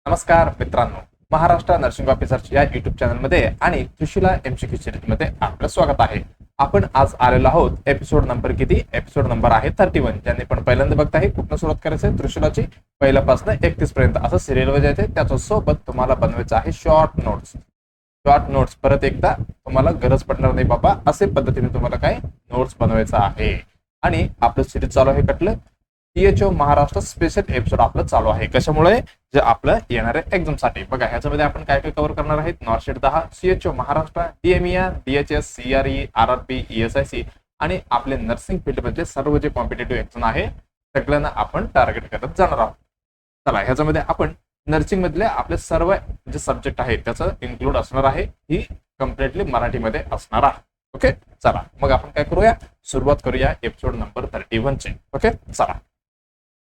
नमस्कार मित्रांनो, Maharashtra nursing officer या युट्यूब चॅनलमध्ये आणि त्रिशूला एमसीक्यू सिरीज मध्ये आपलं स्वागत आहे. आपण आज आलेलो आहोत एपिसोड नंबर किती? एपिसोड नंबर आहे 31. ज्यांनी पण पहिल्यांदा बघताय कुठनं सुरुवात करायचं त्रिशूलाची पहिल्यापासून 31 पर्यंत असं सिरियल वर जायचं. त्याच्या सोबत तुम्हाला बनवायचं आहे शॉर्ट नोट्स. परत एकदा तुम्हाला गरज पडणार नाही बाबा, असे पद्धतीने तुम्हाला काय नोट्स बनवायचं आहे. आणि आपलं सिरीज चालू आहे कटलं THO महाराष्ट्र स्पेशल एपिसोड आपलं चालू आहे. कशामुळे? जे आपलं येणाऱ्या एक्झाम साठी. बघा ह्याच्यामध्ये आपण काय काय कव्हर करणार आहेत. North 10, CHO Maharashtra, DMER, DHS, CRE, RRP, ESIC आणि आपले नर्सिंग फील्ड मधले सर्व जे कॉम्पिटेटिव्ह एक्झाम आहे सगळ्यांना आपण टार्गेट करत जाणार आहोत. चला ह्याच्यामध्ये आपण नर्सिंग मधले आपले सर्व जे सब्जेक्ट आहेत त्याचं इन्क्लूड असणार आहे. ही कम्प्लिटली मराठीमध्ये असणार आहे. ओके, चला मग आपण काय करूया, सुरुवात करूया एपिसोड नंबर 31 ची. ओके, चला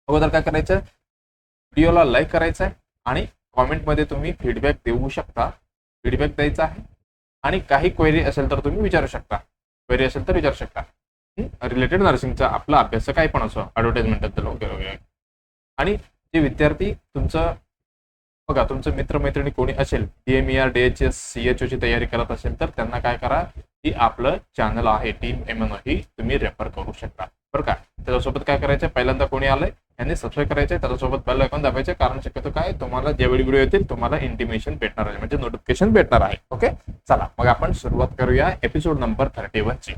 अगोदर काय करायचं, व्हिडिओला लाईक करायचं आहे आणि कॉमेंटमध्ये तुम्ही फीडबॅक देऊ शकता. फीडबॅक द्यायचा आहे आणि काही क्वेरी असेल तर तुम्ही विचारू शकता. रिलेटेड नर्सिंगचा आपला अभ्यास काही पण असो, ॲडव्हर्टाइजमेंट बद्दल वगैरे. आणि जे विद्यार्थी तुमचं बघा तुमचं मित्रमैत्रिणी कोणी असेल DMER, DHS, CHO ची तयारी करत असेल तर त्यांना काय करा, की आपलं चॅनल आहे टीम MNO ही तुम्ही रेफर करू शकता बरं का. त्याच्यासोबत काय करायचं, पहिल्यांदा कोणी आलंय यांनी सबस्क्राईब करायचे, त्याच्यासोबत बेल आयकॉन दाबायचे. कारण शक्यतो काय तुम्हाला ज्यावेळी व्हिडिओ येतील तुम्हाला इंटिमेशन भेटणार आहे, म्हणजे नोटिफिकेशन भेटणार आहे. ओके, चला मग आपण सुरुवात करूया एपिसोड नंबर 31 ची.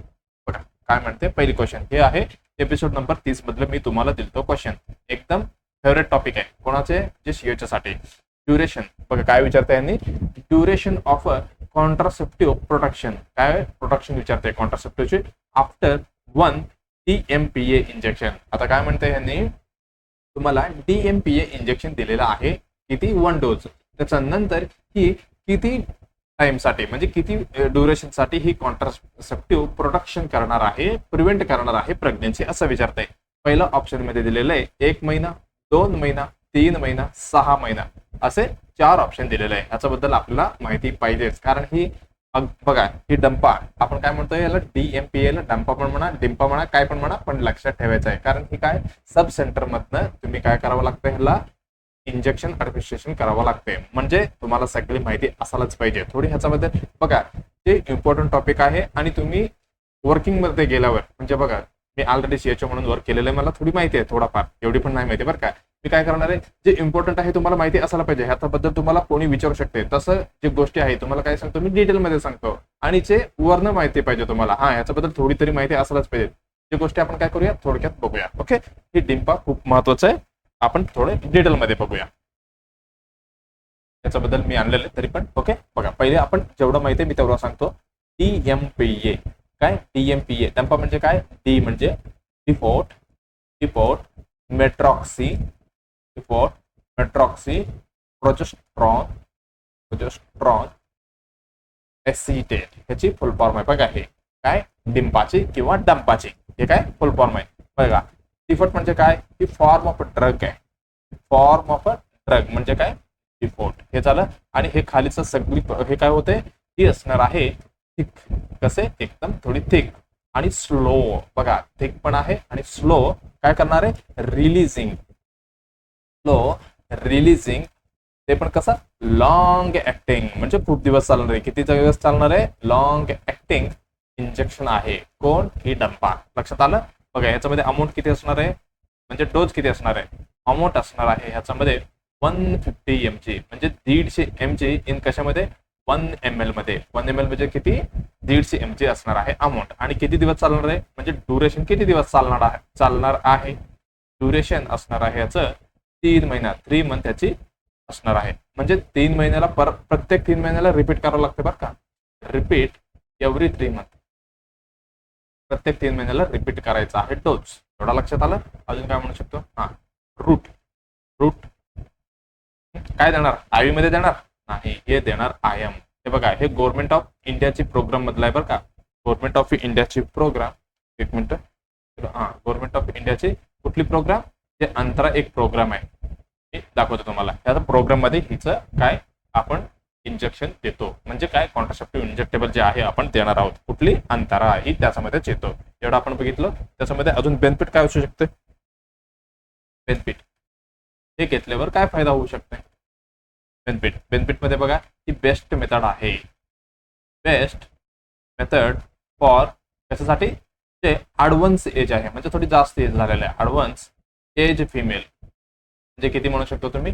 बघा काय म्हणते, पहिली क्वेश्चन हे आहे एपिसोड नंबर 30 मधलं मी तुम्हाला दिलतो क्वेश्चन. एकदम फेवरेट टॉपिक आहे कोणाचे, जे CHO साठी. ड्युरेशन बघा काय विचारते यांनी, ड्युरेशन ऑफ कॉन्ट्रासेप्टिव्ह प्रोटेक्शन. काय प्रोटेक्शन विचारते कॉन्ट्रासेप्टिव्हचे आफ्टर 1 DMPA इंजेक्शन. आता काय म्हणते यांनी, तुम्हाला DMPA इंजेक्शन दिलेलं आहे किती, 1 डोज. त्याच्यानंतर ही किती टाइम साठी म्हणजे किती ड्युरेशन साठी ही कॉन्ट्रासेप्टिव्ह प्रोटेक्शन करणार आहे, प्रिव्हेंट करणार आहे प्रेग्नन्सी, असं विचारतंय. पहिलं ऑप्शन मध्ये दिलेलं आहे 1 महिना, 2 महिना, 3 महिना, 6 महिना, असे 4 ऑप्शन दिलेले आहे. याच्याबद्दल आपल्याला माहिती पाहिजेच, कारण ही बघा ही डंपा आपण काय म्हणतो याला, DMPA ला डंपा पण म्हणा, डिंपा म्हणा, काय पण म्हणा, पण लक्षात ठेवायचं आहे. कारण ही काय सब सेंटर मधनं तुम्ही काय करावं लागतं, ह्याला इंजेक्शन ऍडमिनिस्ट्रेशन करावं लागते. म्हणजे तुम्हाला सगळी माहिती असायलाच पाहिजे थोडी ह्याच्याबद्दल. बघा जे इम्पॉर्टंट टॉपिक आहे आणि तुम्ही वर्किंग मध्ये गेल्यावर, म्हणजे बघा मी ऑलरेडी CHO म्हणून वर्क केलेलं आहे, मला थोडी माहिती आहे थोडाफार, एवढी पण नाही माहिती बरं का. मी काय करणार आहे, जे इम्पॉर्टंट आहे तुम्हाला माहिती असायला पाहिजे, ह्याच्याबद्दल तुम्हाला कोणी विचारू शकते. तसं जे गोष्टी आहे तुम्हाला काय सांगतो मी डिटेलमध्ये सांगतो, आणि जे वर्ण माहिती पाहिजे तुम्हाला, ह्याच्याबद्दल थोडी तरी माहिती असायलाच पाहिजे. जे गोष्टी आपण काय करूया थोडक्यात बघूया. ओके, ही डिंपा खूप महत्वाचं आहे, आपण थोडे डिटेलमध्ये बघूया. याच्याबद्दल मी आणलेलं तरी पण. ओके, बघा पहिले आपण जेवढं माहिती आहे मी तेवढं सांगतो. DMPA काय, DMPA डंपा म्हणजे काय, D म्हणजे डिफोर्ट मेट्रॉक्सी, प्रोजेस्ट्रॉन एसिटेट, ह्याची फुल फॉर्म आहे. बघा हे काय, डिंपाची किंवा डंपाची, हे काय फुल फॉर्म आहे. बघा डिफोर्ट म्हणजे काय, ही फॉर्म ऑफ ड्रग आहे. फॉर्म ऑफ ड्रग म्हणजे काय, डिफोर्ट हे झालं. आणि हे खालीचं सगळी हे काय होते, ही असणार आहे थिक. कसे, एकदम थोडी थिक आणि स्लो. बघा थिक पण आहे आणि स्लो काय करणार आहे, रिलीजिंग. ते पण कसं, लॉंग ऍक्टिंग म्हणजे खूप दिवस चालणार आहे. किती दिवस चालणार आहे, लॉंग ऍक्टिंग इंजेक्शन आहे. कोण, ही डंपा. लक्षात आलं. बघा याच्यामध्ये अमाऊंट किती असणार आहे, म्हणजे डोज किती असणार आहे, अमाऊंट असणार आहे ह्याच्यामध्ये 150 mg म्हणजे 150 mg इन कशामध्ये, 1 ml मध्ये. 1 ml म्हणजे किती, 150 mg असणार आहे अमाऊंट. आणि किती दिवस चालणार आहे, म्हणजे ड्युरेशन किती दिवस चालणार आहे. ड्युरेशन असणार आहे याचं 3 महिना, 3 मंथ याची असणार आहे. म्हणजे 3 महिन्याला प्रत्येक 3 महिन्याला रिपीट करावं लागतं बरं का. रिपीट एव्हरी 3 मंथ, प्रत्येक 3 महिन्याला रिपीट करायचा आहे डोस. एवढा लक्षात आलं. अजून काय म्हणू शकतो, रूट काय देणार, IV मध्ये देणार नाही, हे देणार IM. हे बघा हे गव्हर्नमेंट ऑफ इंडियाची प्रोग्राम मधला आहे बरं का. गव्हर्नमेंट ऑफ इंडियाची प्रोग्राम, एक मिनिट, गव्हर्नमेंट ऑफ इंडियाची कुठली प्रोग्राम, ते अंतरा एक प्रोग्राम आहे, हे दाखवतो तुम्हाला. त्या प्रोग्राम मध्ये हिचं काय आपण इंजेक्शन देतो, म्हणजे काय कॉन्ट्रासेप्टिव्ह इंजेक्टेबल जे आहे आपण देणार आहोत. कुठली, अंतरा ही त्याच्यामध्येच येतो. एवढं आपण बघितलं. त्याच्यामध्ये अजून बेनिफिट काय असू शकते, बेनिफिट हे घेतल्यावर काय फायदा होऊ शकते, बेनिफिट मध्ये बघा ही बेस्ट मेथड आहे. बेस्ट मेथड फॉर कशासाठी, जे ॲडव्हान्स एज आहे म्हणजे थोडी जास्त एज झालेलं आहे. ॲडव्हान्स एज फिमेल म्हणजे किती म्हणू शकतो तुम्ही,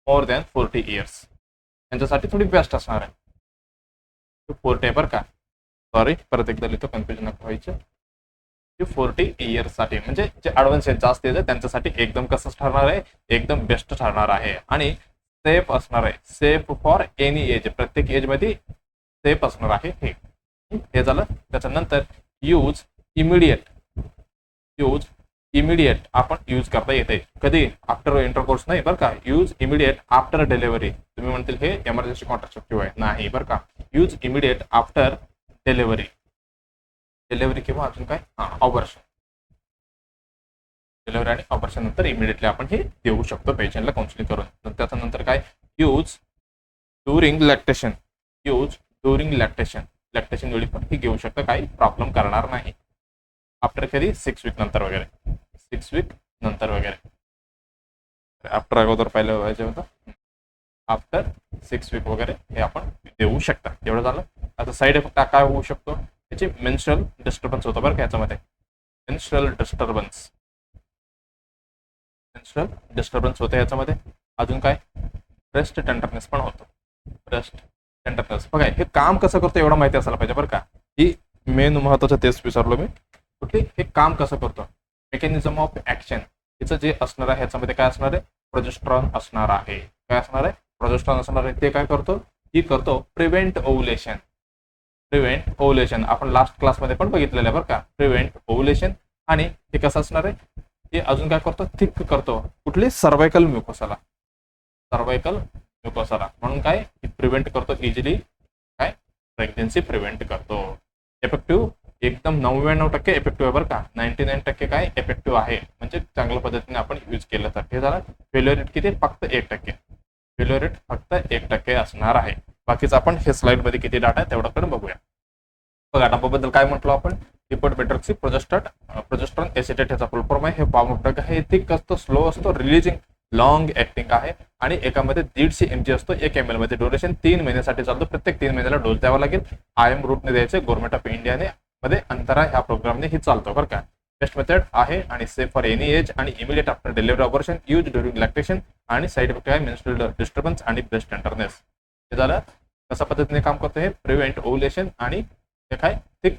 मोर दॅन 40 इयर्स, त्यांच्यासाठी थोडी बेस्ट असणार आहे. 40 आहे बरं का, सॉरी परत एकदा लिहितो कन्फ्युजन नको व्हायचं. 40 इयर्ससाठी म्हणजे जे ॲडव्हान्स एज जास्त एज आहे त्यांच्यासाठी एकदम कसं ठरणार आहे, एकदम बेस्ट ठरणार आहे. आणि सेफ असणार आहे, सेफ फॉर एनी एज, प्रत्येक एजमध्ये सेफ असणार आहे. हे झालं. त्याच्यानंतर यूज इमिडिएट आपण यूज करता येते. कधी, आफ्टर इंटरकोर्स नाही बरं का, यूज इमिडिएट आफ्टर डिलिव्हरी. तुम्ही म्हणतील हे एमर्जन्सी कॉन्ट्रासेप्टिव्ह आहे, नाही बरं का. यूज इमिडिएट आफ्टर डिलिव्हरी किंवा अजून काय, ऑपरेशन, डिलिव्हरी आणि ऑपरेशन नंतर इमिडिएटली आपण हे देऊ शकतो पेशंटला काउन्सिलिंग करून. त्याच्यानंतर काय, यूज ड्युरिंग लॅक्टेशन वेळी पण हे घेऊ शकतं, काही प्रॉब्लेम करणार नाही. आफ्टर कधी, 6 वीक नंतर वगैरे, आफ्टर अगोदर पाहिलं पाहिजे होतं, आफ्टर 6 वीक वगैरे हे आपण देऊ शकता. एवढं झालं. आता साईड इफेक्ट काय होऊ शकतो, त्याची मेन्स्ट्रुअल डिस्टर्बन्स होतं बरं का याच्यामध्ये. मेन्स्ट्रुअल डिस्टर्बन्स होते याच्यामध्ये. अजून काय, ब्रेस्ट टेंडरनेस पण होतो. ब्रेस्ट टेंडरनेस बघा हे काम कसं करतो एवढं माहिती असायला पाहिजे बरं का. ही मेन महत्वाचं तेच विचारलो मी, कुठे हे काम कसं करतो, मेकॅनिझम ऑफ ऍक्शन. हिचं जे असणार आहे ह्याच्यामध्ये काय असणार आहे, प्रोजेस्टेरॉन असणार आहे. काय असणार आहे, प्रोजेस्टेरॉन असणार आहे. ते काय करतो, ही करतो प्रिव्हेंट ओव्युलेशन. आपण लास्ट क्लासमध्ये पण बघितलेलं आहे बरं का, प्रिव्हेंट ओव्युलेशन. आणि हे कसं असणार आहे, हे अजून काय करतो, थिक करतो. कुठली, सर्वायकल म्युकोसाला म्हणून काय प्रिव्हेंट करतो इजिली, काय प्रेग्नन्सी प्रिव्हेंट करतो. इफेक्टिव्ह एकदम 99% इफेक्टिव्ह आहे बरं का, 99% काय इफेक्टिव्ह आहे, म्हणजे चांगल्या पद्धतीने आपण यूज केलं तर. हे झालं. फेल्युअर रेट किती, फक्त 1% असणार आहे. बाकीचं आपण हे स्लाइड मध्ये किती डाटा आहे तेवढं पण बघूया. बघा डाबाबद्दल काय म्हटलं आपण, लिपोडमेट्रॉक्सी प्रोजेस्टेरॉन एसिटेट ह्याचा फुल फॉर्म आहे. हे फॉर्म ऑफ ड्रग आहे, हे थिक असतो, स्लो असतो, रिलीजिंग लॉंग ऍक्टिंग आहे. आणि एकामध्ये 150 mg असतो, 1 ml मध्ये. ड्युरेशन 3 महिन्यासाठी चालतो, प्रत्येक 3 महिन्याला डोस द्यावा लागेल. IM रूटने द्यायचे. गव्हर्नमेंट ऑफ इंडियाने मध्ये अंतरा ह्या प्रोग्रामने ही चालतो बरं का. बेस्ट मेथड आहे आणि सेफ फॉर एनी एज आणि immediate after delivery operation. Use during lactation. आणि साईड इफेक्ट आहे मेन्स्ट्रुअल डिस्टर्बन्स आणि ब्रेस्ट टेंडरनेस. हे झालं. कशा पद्धतीने काम करतं हे, प्रिव्हेंट ओव्युलेशन आणि हे काय, थिक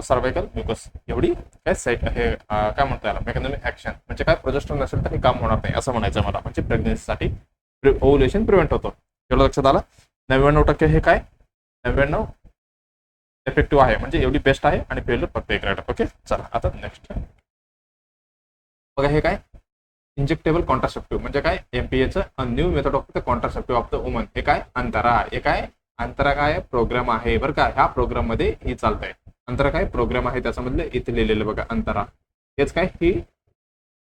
सर्वायकल म्युकस. एवढी काय साईड हे काय म्हणतो याला, मेकॅनिझम ऍक्शन. म्हणजे काय, प्रोजेस्टेरॉन नसेल तर हे काम होणार नाही असं म्हणायचं मला. म्हणजे प्रेग्नन्सीसाठी ओव्युलेशन प्रिव्हेंट होतो. एवढं लक्षात आलं. 99% हे काय, 99 इफेक्टिव्ह आहे, म्हणजे एवढी बेस्ट आहे. आणि फेल्युअर फक्त 1%. ओके चला आता नेक्स्ट बघा. हे काय, इंजेक्टेबल कॉन्ट्रासेप्टिव्ह म्हणजे काय, MPAचं new method of the contraceptive of the woman. हे काय, अंतरा. हे काय, अंतरा काय प्रोग्राम आहे बरं का. ह्या प्रोग्राम मध्ये ही चालतंय. अंतरा काय प्रोग्राम आहे, त्याच्यामधलं इथे लिहिलेलं बघा अंतरा. हेच काय, ही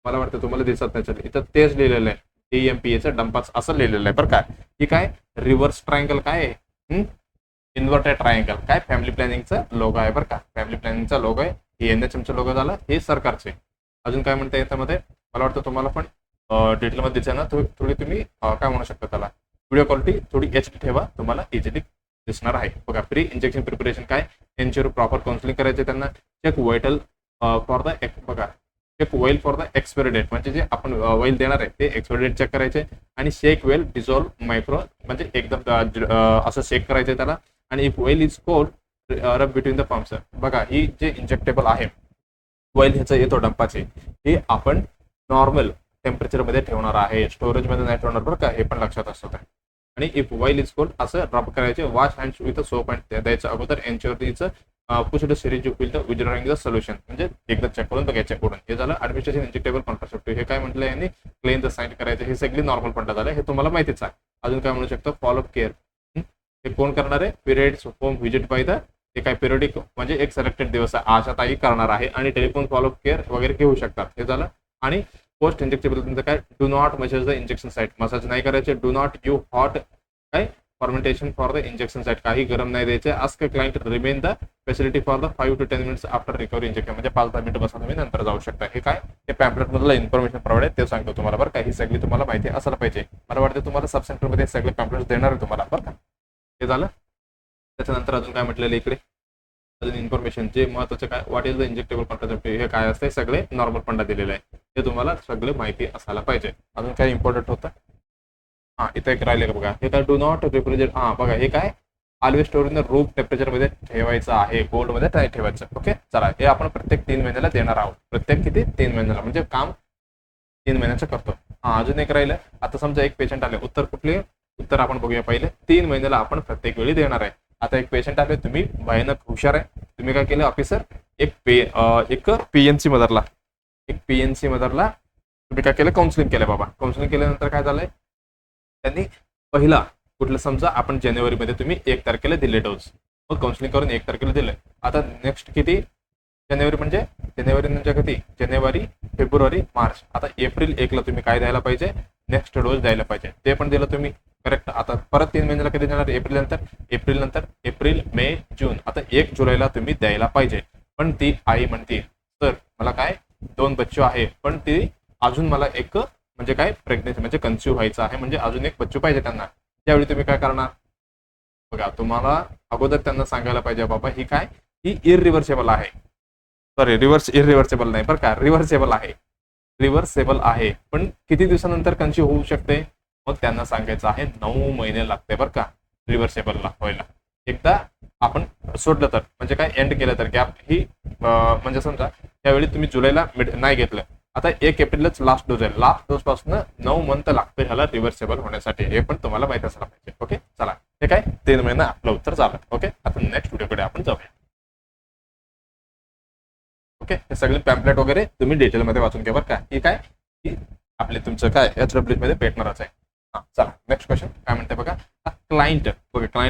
मला वाटतं तुम्हाला दिसत नाही, इथं तेच लिहिलेलं आहे. MPAचं डंपाच असं लिहिलेलं आहे बरं का. ही काय, रिव्हर्स ट्रायंगल काय आहे, इन्व्हर्टेड ट्रायंगल. काय, फॅमिली प्लॅनिंगचा लोगो आहे बरं का. फॅमिली प्लॅनिंगचा लोगो आहे. हे NHMचा लोगो झाला, हे सरकारचे. अजून काय म्हणता याच्यामध्ये, मला वाटतं तुम्हाला पण डिटेलमध्ये दिसेल ना, थोडी तुम्ही काय म्हणू शकता त्याला, व्हिडिओ क्वालिटी थोडी HD ठेवा, तुम्हाला इझिली दिसणार आहे बघा. प्री इंजेक्शन प्रिपरेशन काय, एन्श्योर प्रॉपर काउन्सिलिंग करायचे त्यांना. चेक वायटल फॉर द बघा, check well for the expiry date, म्हणजे जे आपण वेल देणार आहे ते एक्सपायरी डेट चेक करायचे. आणि शेक वेल डिझॉल्व मायक्रो, म्हणजे एकदम असं शेक करायचं त्याला. आणि इफ वेल इज कोल्ड रब बिटवीन द पम्प्स. बघा ही जे इंजेक्टेबल आहे वेल ह्याचं येतो डंपाचे, हे आपण नॉर्मल टेम्परेचरमध्ये ठेवणार आहे, स्टोरेजमध्ये नाही ठेवणार बरं का. हे पण लक्षात असतं. आणि इफ वेल इज कोल्ड असं रब करायचे. Wash hands with soap and द्यायचं अगोदर. Ensure push the syringe with the withdrawing the solution, म्हणजे एकदा चेक करून बघायचं कडून. हे झालं ऍडमिनिस्ट्रेशन इंजेक्टेबल कॉन्ट्रासेप्टिव्ह. हे काय म्हटलं यांनी, क्लेम द साईन करायचं. हे सगळी नॉर्मल फंडा झालं, हे तुम्हाला माहितीच आहे. अजून काय म्हणू शकतो, फॉलोअप केअर. हे कोण करणार आहे, periods home visit by the, हे काय पिरियडिक म्हणजे एक सिलेक्टेड दिवस आशाताई करणार आहे. आणि टेलिफोन फॉलोअप केअर वगैरे घेऊ शकतात. हे झालं. आणि पोस्ट इंजेक्टेबल तुमचं काय, do not massage the injection site. Massage नाही करायचे. डू नॉट गिव्ह हॉट काय fermentation for the injection site. काही गरम नाही द्यायचे. Ask client remain the facility for the 5 to 10 minutes after recovery injection, म्हणजे 5-10 मिनिटं बसा तुम्ही नंतर जाऊ शकता. हे काय हे पॅम्पलेट मधलं इन्फॉर्मेशन प्रोव्हाइड आहे ते सांगतो तुम्हाला बरं का. ही सगळी तुम्हाला माहिती असायला पाहिजे. मला वाटतं तुम्हाला सब सेंटरमध्ये सगळे पॅम्पलेट देणार आहे तुम्हाला बरं का. हे झालं. त्याच्यानंतर अजून काय म्हटलेलं इकडे अजून इन्फॉर्मेशन जे महत्त्वाचं काय what is the injectable contraceptive, हे काय असते सगळे नॉर्मल फंडा दिलेलं आहे हे तुम्हाला सगळं माहिती असायला पाहिजे. अजून काय इम्पॉर्टंट होतं इथं एक राहिले का बघा. हे काय डू नॉट रेफ्रिजरेट, बघा हे काय ऑलवेज स्टोर इन रूम टेम्परेचरमध्ये ठेवायचं आहे, कोल्डमध्ये नाही ठेवायचं. ओके चला, हे आपण प्रत्येक 3 महिन्याला देणार आहोत. प्रत्येक किती 3 महिन्याला, म्हणजे काम 3 महिन्याचं करतो. अजून एक राहिलं. आता समजा एक पेशंट आले, उत्तर कुठले उत्तर आपण बघूया पहिले. 3 महिन्याला आपण प्रत्येक वेळी देणार आहे. आता एक पेशंट आले, तुम्ही भयानक हुशार आहे. तुम्ही काय केलं ऑफिसर, एक पीएनसी मदरला तुम्ही काय केलं काउन्सिलिंग केलं बाबा. काउन्सिलिंग केल्यानंतर काय झालंय त्यांनी पहिला कुठलं समजा आपण जानेवारीमध्ये तुम्ही 1 तारखेला दिले डोस, मग काउन्सिलिंग करून 1 तारखेला दिलं. आता नेक्स्ट किती जानेवारी म्हणजे किती जानेवारी फेब्रुवारी मार्च. आता एप्रिल 1ला तुम्ही काय द्यायला पाहिजे नेक्स्ट डोस द्यायला पाहिजे, ते पण दिलं तुम्ही करेक्ट. आता परत 3 महिन्याला कधी देणार एप्रिल मे जून. आता 1 जुलैला तुम्ही द्यायला पाहिजे. पण ती आई म्हणते सर मला काय 2 बच्चू आहे, पण ती अजून मला एक म्हणजे काय प्रेग्नेन्सी म्हणजे कन्सिव्ह व्हायचं आहे, म्हणजे अजून एक बच्चू पाहिजे त्यांना. त्यावेळी तुम्ही काय करणार बघा. तुम्हाला अगोदर त्यांना सांगायला पाहिजे बाबा ही काय ही इरिव्हर्सेबल आहे. सॉरी इरिव्हर्सेबल नाही बरं का, रिव्हर्सेबल आहे. पण किती दिवसानंतर कन्सिव्ह होऊ शकते, मग त्यांना सांगायचं आहे 9 महिने लागते बरं का रिव्हर्सेबलला व्हायला. एकदा आपण सोडलं तर म्हणजे काय एंड केलं तर गॅप ही म्हणजे समजा त्यावेळी तुम्ही जुलैला नाही घेतलं, आता 1 एप्रिलच लास्ट डोज आहे. लास्ट डोज पासून 9 मंथ लागतं ह्याला रिव्हर्सेबल होण्यासाठी. हे पण तुम्हाला माहिती असायला पाहिजे. ओके चला, हे काय 3 महिना आपलं उत्तर झालं. ओके आता नेक्स्ट व्हिडिओकडे आपण जाऊया. ओके हे सगळे पॅम्पलेट वगैरे तुम्ही डिटेलमध्ये वाचून घ्या बरं का. ही काय ही आपले तुमचं काय HW मध्ये भेटणारच आहे. चला नेक्स्ट क्वेश्चन काय म्हणते बघा. क्लायंट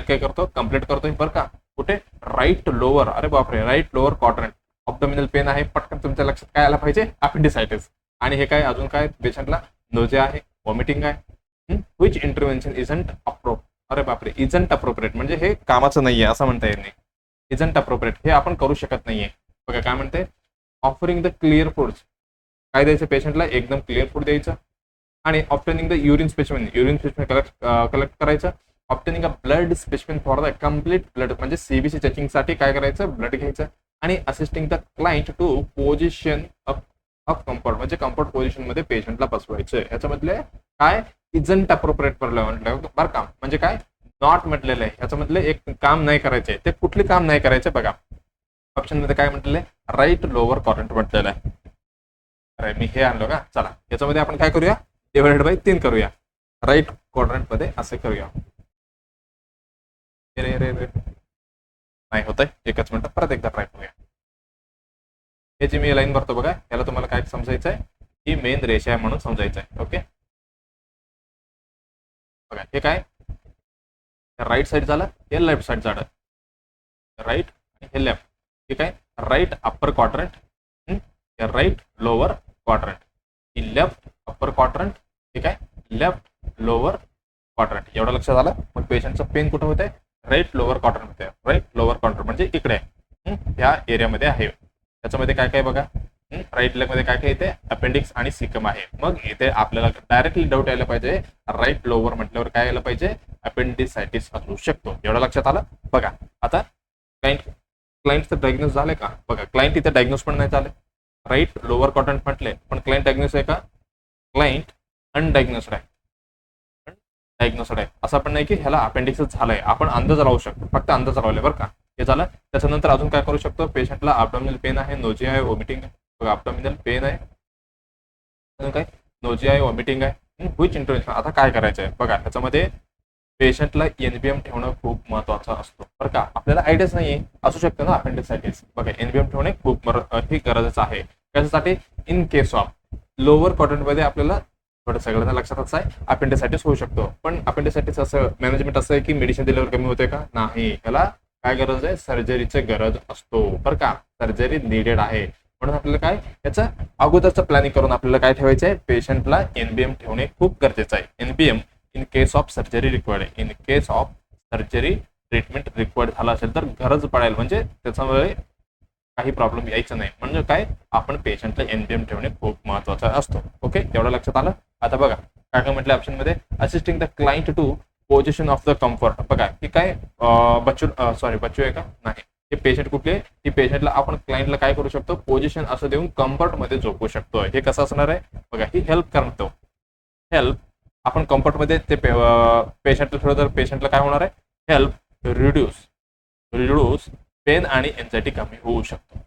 काय करतो कंप्लीट करतोय बरं का. कुठे राईट लोअर, अरे बापरे राईट लोअर क्वाड्रंट ऑब्डोमिनल पेन आहे. पटकन तुमच्या लक्षात काय आला पाहिजे अपेंडिसायटिस. आणि हे काय अजून काय पेशंटला नोजिया आहे, वॉमिटिंग आहे. विच इंटरव्हेन्शन इजंट अप्रोप्रिएट म्हणजे हे कामाचं नाहीये असं म्हणता येत नाही. इजंट अप्रोप्रिएट हे आपण करू शकत नाहीये बघा. काय म्हणते ऑफरिंग द क्लिअर फूड्स, काय द्यायचं पेशंटला एकदम क्लिअर फूड द्यायचं. आणि obtaining the urine specimen collect करायचं. Obtaining a blood specimen for the complete blood म्हणजे सीबीसी चेकिंगसाठी काय करायचं ब्लड घ्यायचं. आणि assisting the client to position of comfort म्हणजे कम्फर्ट पोझिशन मध्ये पेशंटला बसवायचं. ह्याच्यामधले काय इजंट अप्रोप्रिएट म्हटलं बरं का. म्हणजे काय नॉट म्हटलेलं आहे ह्याच्यामधले एक काम नाही करायचे. ते कुठले काम नाही करायचे बघा. ऑप्शन मध्ये काय म्हटलेलं आहे राईट लोअर क्वाड्रंट म्हटलेलं आहे. अरे मी हे आणलो का. चला याच्यामध्ये आपण काय करूया डिवाइडेड बाय 3 करूया. राईट क्वाड्रंट मध्ये असे करूया. नाही होत आहे एकच मिनिट परत एकदा ट्राय करूया. हे जी मी लाईन भरतो बघा याला तुम्हाला काय समजायचं आहे ही मेन रेषा आहे म्हणून समजायचं आहे. ओके बघा हे काय राईट साईड झालं हे लेफ्ट साईड झालं. राईट हे लेफ्ट. ठीक आहे right upper quadrant right lower quadrant ही लेफ्ट अप्पर क्वाड्रंट. ठीक आहे लेफ्ट लोअर क्वाड्रंट. एवढं लक्षात आलं. मग पेशंटचं पेन कुठं होत आहे राईट लोअर क्वाड्रंट मध्ये. राईट लोअर क्वाड्रंट म्हणजे इकडे ह्या एरियामध्ये आहे. त्याच्यामध्ये काय काय बघा राईट लेग मध्ये काय काय येते अपेंडिक्स आणि सिकम आहे. मग इथे आपल्याला डायरेक्टली डाऊट यायला पाहिजे राईट लोअर म्हटल्यावर काय यायला पाहिजे अपेंडिसायटिस असू शकतो. एवढं लक्षात आलं. बघा आता क्लायंटचं डायग्नोस झालंय का बघा. क्लायंट इथे डायग्नोस पण नाही झालं. राईट लोअर क्वाड्रंट म्हटले पण क्लायंट डायग्नोस आहे का क्लायंट अनडायग्नोस्ड आहे. डायग्नोस्ड आहे असं पण नाही की ह्याला अपेंडिक्सच झालंय. आपण अंदाज लावू शकतो फक्त अंदाज लावले बरं का. हे झालं. त्याच्यानंतर अजून काय करू शकतो पेशंटला अब्डोमिनल पेन आहे नोजिया आहे वॉमिटिंग आहे. बघा अब्डोमिनल पेन आहे अजून काय नोजिया आहे वॉमिटिंग आहे. व्हिच इंटरव्हेन्शन आता काय करायचं आहे बघा. त्याच्यामध्ये पेशंटला एनबीएम ठेवणं खूप महत्वाचं असतो बरं का. आपल्याला आयडियाच नाहीये असू शकतं ना अपेंडिसायटिस. बघा एनबीएम ठेवणे खूप ही गरजेचं आहे. कशासाठी in case of lower quadrant मध्ये आपल्याला थोडं सगळ्यांना लक्षातच आहे अपेंडिसायटिस होऊ शकतो. पण अपेंडिसायटिस असं मॅनेजमेंट असं आहे की मेडिसिन दिल्यावर कमी होते का नाही. याला काय गरज आहे सर्जरीची गरज असतो बरं का. सर्जरी निडेड आहे म्हणून आपल्याला काय याचं अगोदरचं प्लॅनिंग करून आपल्याला काय ठेवायचं आहे पेशंटला एनबीएम ठेवणे खूप गरजेचं आहे. NBM in case of surgery required in case of surgery treatment required झाला असेल तर गरज पडेल म्हणजे त्याच्यामुळे काही प्रॉब्लेम यायचा नाही. म्हणजे काय, आपण पेशंटला एनपीएम ठेवणे खूप महत्वाचा असतो. ओके, एवढं लक्षात आलं. आता बघा काय काय म्हटलं ऑप्शन मध्ये, assisting the client to position of the comfort. बघा की काय बच्चू आहे का, नाही, हे पेशंट कुठले, की पेशंटला आपण क्लायंटला काय करू शकतो, पोझिशन असं देऊन कम्फर्ट मध्ये झोपू शकतो. हे कसं असणार आहे बघा, ही हेल्प करतो. हेल्प आपण कम्फर्ट मध्ये ते पेशंटला ठेवलं तर पेशंटला काय होणार आहे, हेल्प रिड्यूस पेन आणि एन्झायटी कमी होऊ शकतो.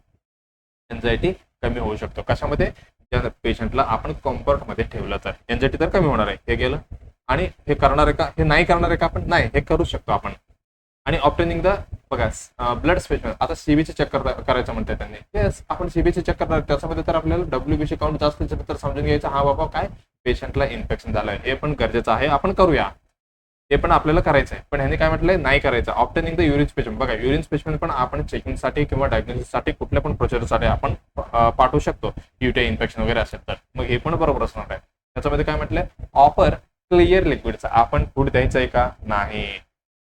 एन्झायटी कमी होऊ शकतो कशामध्ये, ज्या पेशंटला आपण कम्फर्ट मध्ये ठेवलं तर एन्झायटी तर कमी होणार आहे. हे गेलं. आणि हे करणार आहे का, हे नाही करणार आहे का आपण, नाही, हे करू शकतो आपण. आणि ऑप्टेनिंग द बघा ब्लड स्पेशल, आता सीबीचे चेक करायचं म्हणते त्यांनी, येस आपण सीबीचे चेक करणार, त्याच्यामध्ये तर आपल्याला डब्ल्यूबीसी काउंट जास्त असेल तर समजून घ्यायचं, हा बाबा काय पेशंटला इन्फेक्शन झालंय, हे पण गरजेचं आहे, आपण करूया, हे पण आपल्याला करायचं आहे. पण ह्याने काय म्हटलंय, नाही करायचं. ऑप्टेनिंग द युरिन स्पेशल, बघा युरिन स्पेशल पण आपण चेकिंगसाठी किंवा डायग्नोसिससाठी कुठल्या पण प्रोसिजरसाठी आपण पाठवू शकतो, युटीआय इन्फेक्शन वगैरे असेल तर, मग हे पण बरोबर असणार आहे. त्याच्यामध्ये काय म्हटलंय, ऑफर क्लिअर लिक्विडचा, आपण फूड द्यायचं आहे का, नाही.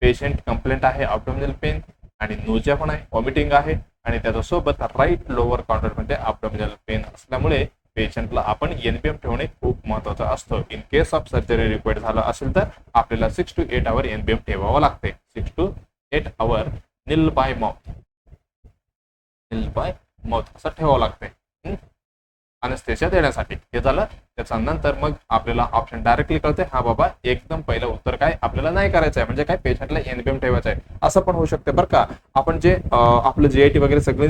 पेशंट कंप्लेंट आहे अब्डोमिनल पेन आणि नोजिया पण आहे, वॉमिटिंग आहे आणि त्याच्यासोबत राईट लोअर कॉर्नरमध्ये अब्डोमिनल पेन असल्यामुळे पेशंटला आपण एनपीएम ठेवणे खूप महत्वाचं असतं. In case of surgery required झालं असेल तर आपल्याला 6 to 8 आवर एनपीएम ठेवावं लागते. 6 to 8 hour nil by mouth असं ठेवावं लागते अनेस्थेशिया देण्यासाठी. हे झालं. त्याच्यानंतर मग आपल्याला ऑप्शन डायरेक्टली कळते, हा बाबा एकदम पहिलं उत्तर काय, आपल्याला नाही करायचं आहे, म्हणजे काय पेशंटला एनपीएम ठेवायचं आहे. असं पण होऊ शकते बरं का, आपण जे आपलं जीआयटी वगैरे सगळं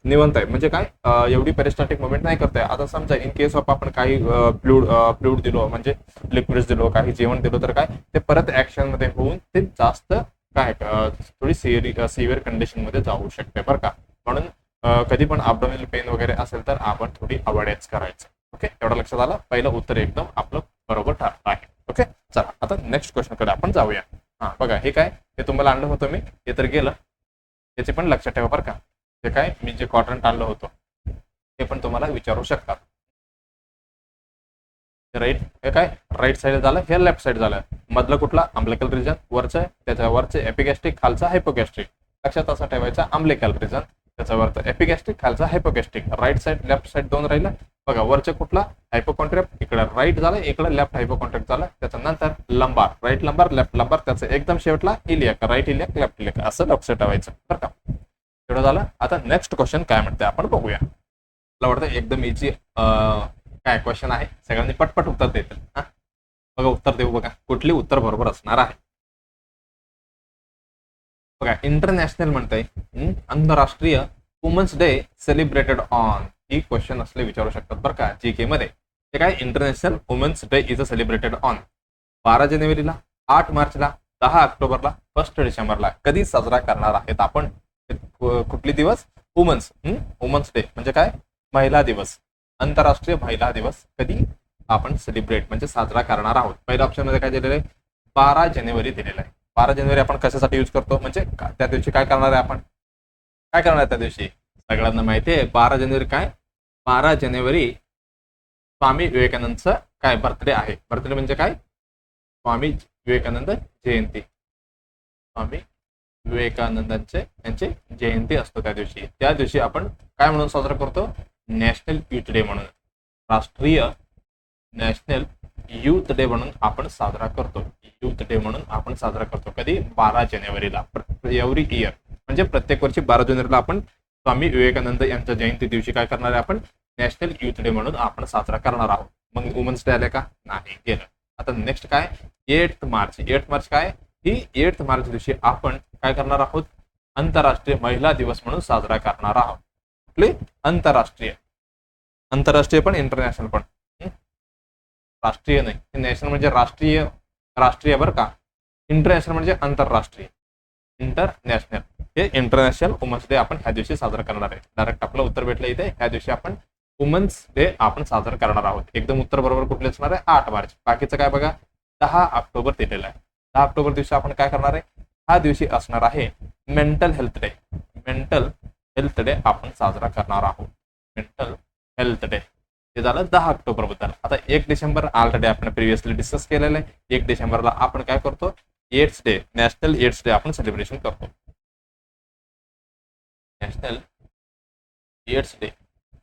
निवांत आहे, म्हणजे काय एवढी पेरिस्टाटिक मुवमेंट नाही करताय. आता समजा इन केस ऑफ आपण काही फ्लूड दिलो, म्हणजे लिक्विड्स दिलो, काही जेवण दिलो, तर काय ते परत ऍक्शन मध्ये होऊन ते जास्त काय थोडी सिव्हिअर कंडिशन मध्ये जाऊ शकते बरं का. म्हणून कधी पण अब्डोमिनल पेन वगैरे असेल तर आपण थोडी अवॉइडच करायचं. ओके, एवढं लक्षात आलं. पहिलं उत्तर एकदम आपलं बरोबर ठरलं आहे. ओके, चला आता नेक्स्ट क्वेश्चन कडे आपण जाऊया. हा बघा, हे काय, हे तुम्हाला आणलं होतं मी, हे तर गेलं, याचे पण लक्षात ठेवा बरं का. हे काय, मी जे कॉटन आणलं होतं ते पण तुम्हाला विचारू शकतात. राईट, हे काय राईट साईड झालं, हे लेफ्ट साईड झालं. मधलं कुठला, अम्लिकल रिजन वरचं आहे, त्याच्या वरचे एपिगॅस्ट्रिक, खालचा हायपोगॅस्ट्रिक. लक्षात असं ठेवायचा, अम्लिकल रिजन त्याच्यावरचं एपिगॅस्ट्रिक, खालचा हायपोगॅस्ट्रिक. राईट साईड लेफ्ट साईड दोन राहिलं बघा. वरचे कुठला हायपोकॉन्ट्रॅक्ट, इकडे राईट झालं, इकडे लेफ्ट हायपोकॉन्ट्रॅक्ट झालं. त्याच्यानंतर lumbar, right lumbar left lumbar, त्याचं एकदम शेवटला iliac, right iliac left iliac, असं लक्षात ठेवायचं बरं का. एवढं झालं. आता नेक्स्ट क्वेश्चन काय म्हणते आपण बघूया. मला वाटतं एकदम इझी काय क्वेश्चन आहे, सगळ्यांनी पटपट उत्तर देतील. हा बघा, उत्तर देऊ बघा, कुठली उत्तर बरोबर असणार आहे बघा. इंटरनॅशनल म्हणतंय आंतरराष्ट्रीय वुमन्स डे सेलिब्रेटेड ऑन, ही क्वेश्चन असले विचारू शकतात बरं का जीके मध्ये. ते काय, international women's day is celebrated on 12 जानेवारीला, 8 मार्चला, 10 ऑक्टोबरला, 1 डिसेंबरला. कधी साजरा करणार आहेत आपण, कुठली दिवस, वुमन्स डे म्हणजे काय, महिला दिवस, आंतरराष्ट्रीय महिला दिवस कधी आपण सेलिब्रेट म्हणजे साजरा करणार आहोत. पहिल्या ऑप्शन मध्ये काय दिलेलं आहे, 12 जानेवारी दिलेलं आहे. 12 जानेवारी आपण कशासाठी यूज करतो, म्हणजे त्या दिवशी काय करणार आहे आपण, काय करणार आहे त्या दिवशी, सगळ्यांना माहिती आहे 12 जानेवारी काय, 12 जानेवारी स्वामी विवेकानंदचं काय बर्थडे आहे. बर्थडे म्हणजे काय, स्वामी विवेकानंद जयंती, स्वामी विवेकानंदांचे यांची जयंती असतो त्या दिवशी. त्या दिवशी आपण काय म्हणून साजरा करतो, नॅशनल युथ डे म्हणून, राष्ट्रीय नॅशनल युथ डे म्हणून आपण साजरा करतो. युथ डे म्हणून आपण साजरा करतो कधी, 12 जानेवारीला एव्हरी इयर, म्हणजे प्रत्येक वर्षी 12 जानेवारीला आपण स्वामी विवेकानंद यांच्या जयंती दिवशी काय करणार आहे आपण, नॅशनल युथ डे म्हणून आपण साजरा करणार आहोत. मग वुमन्स डे आले का, नाही गेलं. आता नेक्स्ट काय, 8 मार्च. 8 मार्च काय, ही 8 मार्च दिवशी आपण काय करणार आहोत, आंतरराष्ट्रीय महिला दिवस म्हणून साजरा करणार आहोत. कुठले, आंतरराष्ट्रीय, आंतरराष्ट्रीय पण इंटरनॅशनल पण, राष्ट्रीय नाही, नॅशनल म्हणजे राष्ट्रीय, राष्ट्रीय बरं का, इंटरनॅशनल म्हणजे आंतरराष्ट्रीय, इंटरनॅशनल. हे इंटरनॅशनल वुमन्स डे आपण ह्या दिवशी साजरा करणार आहे. डायरेक्ट आपलं उत्तर भेटलं इथे, ह्या दिवशी आपण वुमन्स डे आपण साजरा करणार आहोत. एकदम उत्तर बरोबर कुठले असणार आहे, 8 मार्च. बाकीचं काय बघा, 10 ऑक्टोबर दिलेलं आहे. 10 ऑक्टोबर दिवशी आपण काय करणार आहे, हा दिवशी असणार आहे mental health day. Mental health day आपण साजरा करणार आहोत, मेंटल हेल्थ डे. ते झालं 10 ऑक्टोबर बद्दल. आता 1 डिसेंबर ऑलरेडी आपण प्रिव्हियसली डिस्कस केलेलं आहे. 1 डिसेंबरला आपण काय करतो, AIDS day, national AIDS day आपण सेलिब्रेशन करतो. National AIDS day,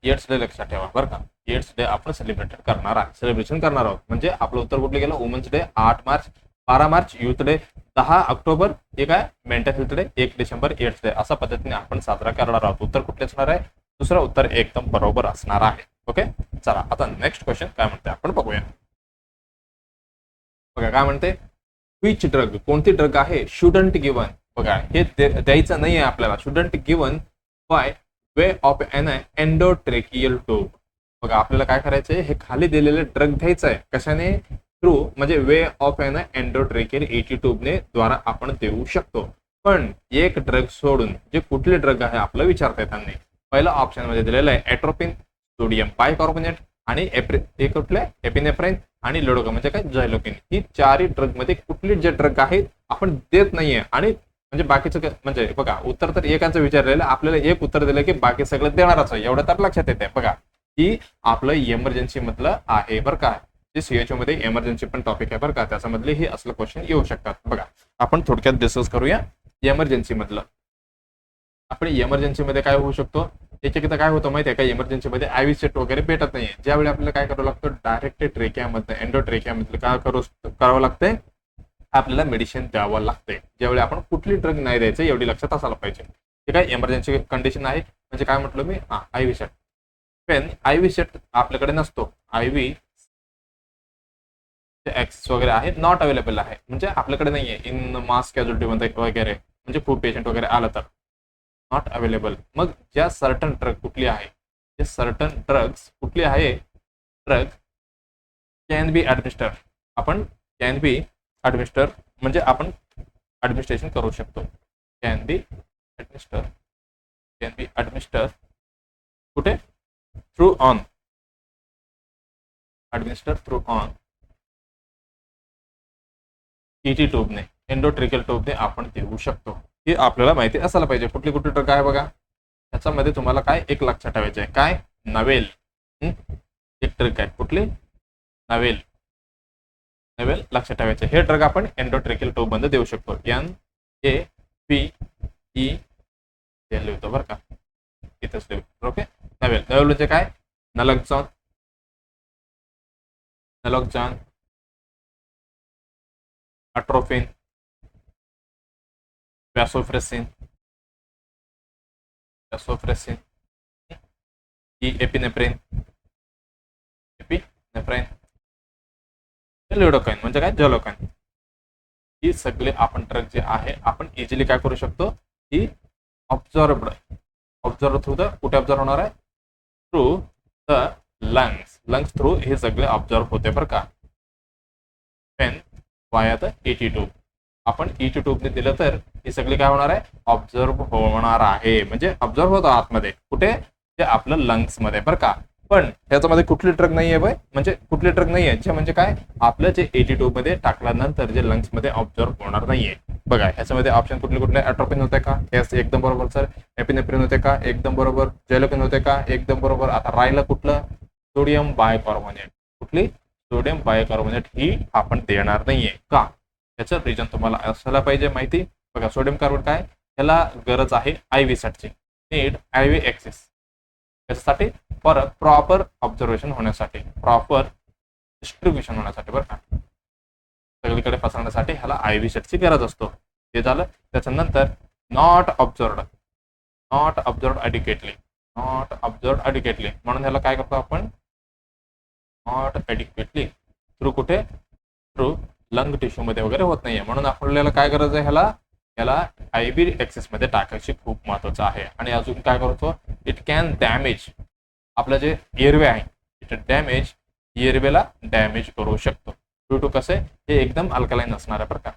AIDS day लक्षात ठेवा बरं का. एड्स डे आपण सेलिब्रेशन करणार आहोत. म्हणजे आपलं उत्तर कुठलं गेलं? Women's day 8 March, 12 March youth day, 10 October हे काय mental health day, 1 December AIDS day. अशा पद्धतीने आपण साजरा करणार आहोत. उत्तर कुठले असणार आहे? दुसरं उत्तर एकदम बरोबर असणार आहे. ओके, चला आता नेक्स्ट क्वेश्चन काय म्हणते आपण बघूया. बघा काय म्हणते, विच ड्रग, कोणती ड्रग आहे, शुडंट गिवन, बघा हे द्यायचं नाही आहे आपल्याला, shouldn't given by way of an endotracheal tube. बघा आपल्याला काय करायचंय, हे खाली दिलेले ड्रग घ्यायचं आहे. कशाने? थ्रू, म्हणजे way of an endotracheal ET ट्यूबने द्वारा आपण देऊ शकतो. पण एक ड्रग सोडून जे कुठले ड्रग आहे आपलं विचारताय त्यांनी. पहिला ऑप्शन मध्ये दिलेलं आहे एट्रोपिन, सोडियम बायकार्बोनेट आणि कुठले एपिनेफ्राइन आणि लोडोका म्हणजे काय झायलोकिन. ही चारही ड्रग मध्ये कुठली जे ड्रग आहेत आपण देत नाहीये. आणि म्हणजे बाकीचं म्हणजे बघा उत्तर तर एकाचं विचारलेलं, आपल्याला एक उत्तर दिलं की बाकी सगळं देणारच आहे, एवढं तर लक्षात येते. बघा ही आपलं इमर्जन्सी मधलं आहे बरं का. जे सीएचओ मध्ये इमर्जन्सी पण टॉपिक आहे बरं का, त्याच्यामधले हे असलं क्वेश्चन येऊ शकतात. बघा आपण थोडक्यात डिस्कस करूया इमर्जन्सी मधलं. आपण इमर्जन्सी मध्ये काय होऊ शकतो, याच्याकरिता काय होतं माहिती आहे का, इमर्जन्सी मध्ये आयव्ही सेट वगैरे भेटत नाहीये. ज्यावेळी आपल्याला काय करावं लागतं, डायरेक्ट ट्रेकियामधलं एंडोट्रेकियामधलं काय करावं लागतंय, आपल्याला मेडिसिन द्यावं लागते. ज्यावेळी आपण कुठली ड्रग नाही द्यायचं एवढी लक्षात असायला पाहिजे. ते काय इमर्जन्सी कंडिशन आहे. म्हणजे काय म्हटलं मी, आयव्ही सेट. पण आयव्ही सेट आपल्याकडे नसतो, आयव्ही एक्सेस वगैरे आहे, नॉट अवेलेबल आहे, म्हणजे आपल्याकडे नाहीये इन मास कॅज्युअलिटी मध्ये वगैरे, म्हणजे खूप पेशंट वगैरे आलं तर नॉट अवेलेबल. मग ज्या सर्टन ड्रग कुठली आहे, जे सर्टन ड्रग्स कुठली आहे, ड्रग कॅन बी ऍडमिनिस्टर, आपण कॅन बी ऍडमिनिस्टर म्हणजे आपण ऍडमिनिस्ट्रेशन करू शकतो. कॅन बी ऍडमिनिस्टर कुठे, through on, administer through on ET ट्यूबने, एंडोट्रेकियल ट्यूबने आपण देऊ शकतो. हे आपल्याला माहिती असायला पाहिजे. कुठली कुठली ड्रग आहे बघा, त्याच्यामध्ये तुम्हाला काय एक लक्षात ठेवायचं आहे, काय नवेल, एक ड्रग आहे कुठली, नवेल, नवेल लक्षात ठेवायचं. हे ड्रग आपण एंडोट्रेकियल ट्यूब मध्ये देऊ शकतो. NAVE लिहितो बरं का, इथंच लिहितो. ओके, नवेल, नवेल म्हणजे काय, नलॉक्झॉन, अट्रोफिन, वॅसोप्रेसिन, एपिनेफ्राइन, लिडोकाइन म्हणजे काय, झॅलोकाइन. ही सगळे आपण ड्रग जे आहे आपण इझिली काय करू शकतो, ही ऑब्झर्व थ्रू द, कुठे ऑब्झर्व होणार आहे, थ्रू द लंग्स थ्रू हे सगळे ऑब्झर्व होते बरं का. पेन वाया द ईटी ट्यूब, आपण ईटी ट्यूबने दिलं तर हे सगळे काय होणार आहे, ऑब्झर्व होणार आहे. म्हणजे ऑब्झर्व होतं आतमध्ये, कुठे, ते आपलं लंग्स मध्ये बरं का. पण त्याच्यामध्ये कुठली ड्रग नाहीये बाय, म्हणजे कुठली ड्रग नाहीये जे म्हणजे काय, आपलं जे ईटी ट्यूब मध्ये टाकल्यानंतर जे लंग्स मध्ये ऑब्झर्व होणार नाहीये. बघा ह्याच्यामध्ये ऑप्शन कुठले अट्रोपिन होते का, हेच एकदम बरोबर सर. एपिनेफ्रिन होते का, एकदम बरोबर. झॅलोकिन होते का, एकदम बरोबर. आता राहिलं कुठलं, सोडियम बायकार्बोनेट. कुठली, सोडियम बायकार्बोनेट ही आपण देणार नाहीये का, याचं रिजन तुम्हाला असायला पाहिजे माहिती. बघा सोडियम कार्बोनेट काय, याला गरज आहे आयव्ही साठी, नीड आयव्ही एक्सेस, याच्यासाठी प्रॉपर ऑब्झर्वेशन होण्यासाठी, प्रॉपर डिस्ट्रीब्युशन होण्यासाठी बरं का, सगळीकडे पसरण्यासाठी ह्याला आयव्ही सेटची गरज असतो. हे झालं. त्याच्यानंतर नॉट ऑब्झर्व ॲडिक्वेटली, म्हणून ह्याला काय करतो आपण, नॉट ॲडिक्वेटली थ्रू कुठे, थ्रू लंग टिश्यू मध्ये वगैरे होत नाहीये. म्हणून आपल्याला काय गरज आहे, ह्याला आयव्ही एक्सेस मध्ये टाकायची खूप महत्वाचं आहे. आणि अजून काय करतो, इट कॅन डॅमेज, आपलं जे एअरवे आहे इट डॅमेज, एअरवेला डॅमेज करू शकतो. ड्यू टू कसे, हे एकदम अल्कलाईन असणार आहे बरं का,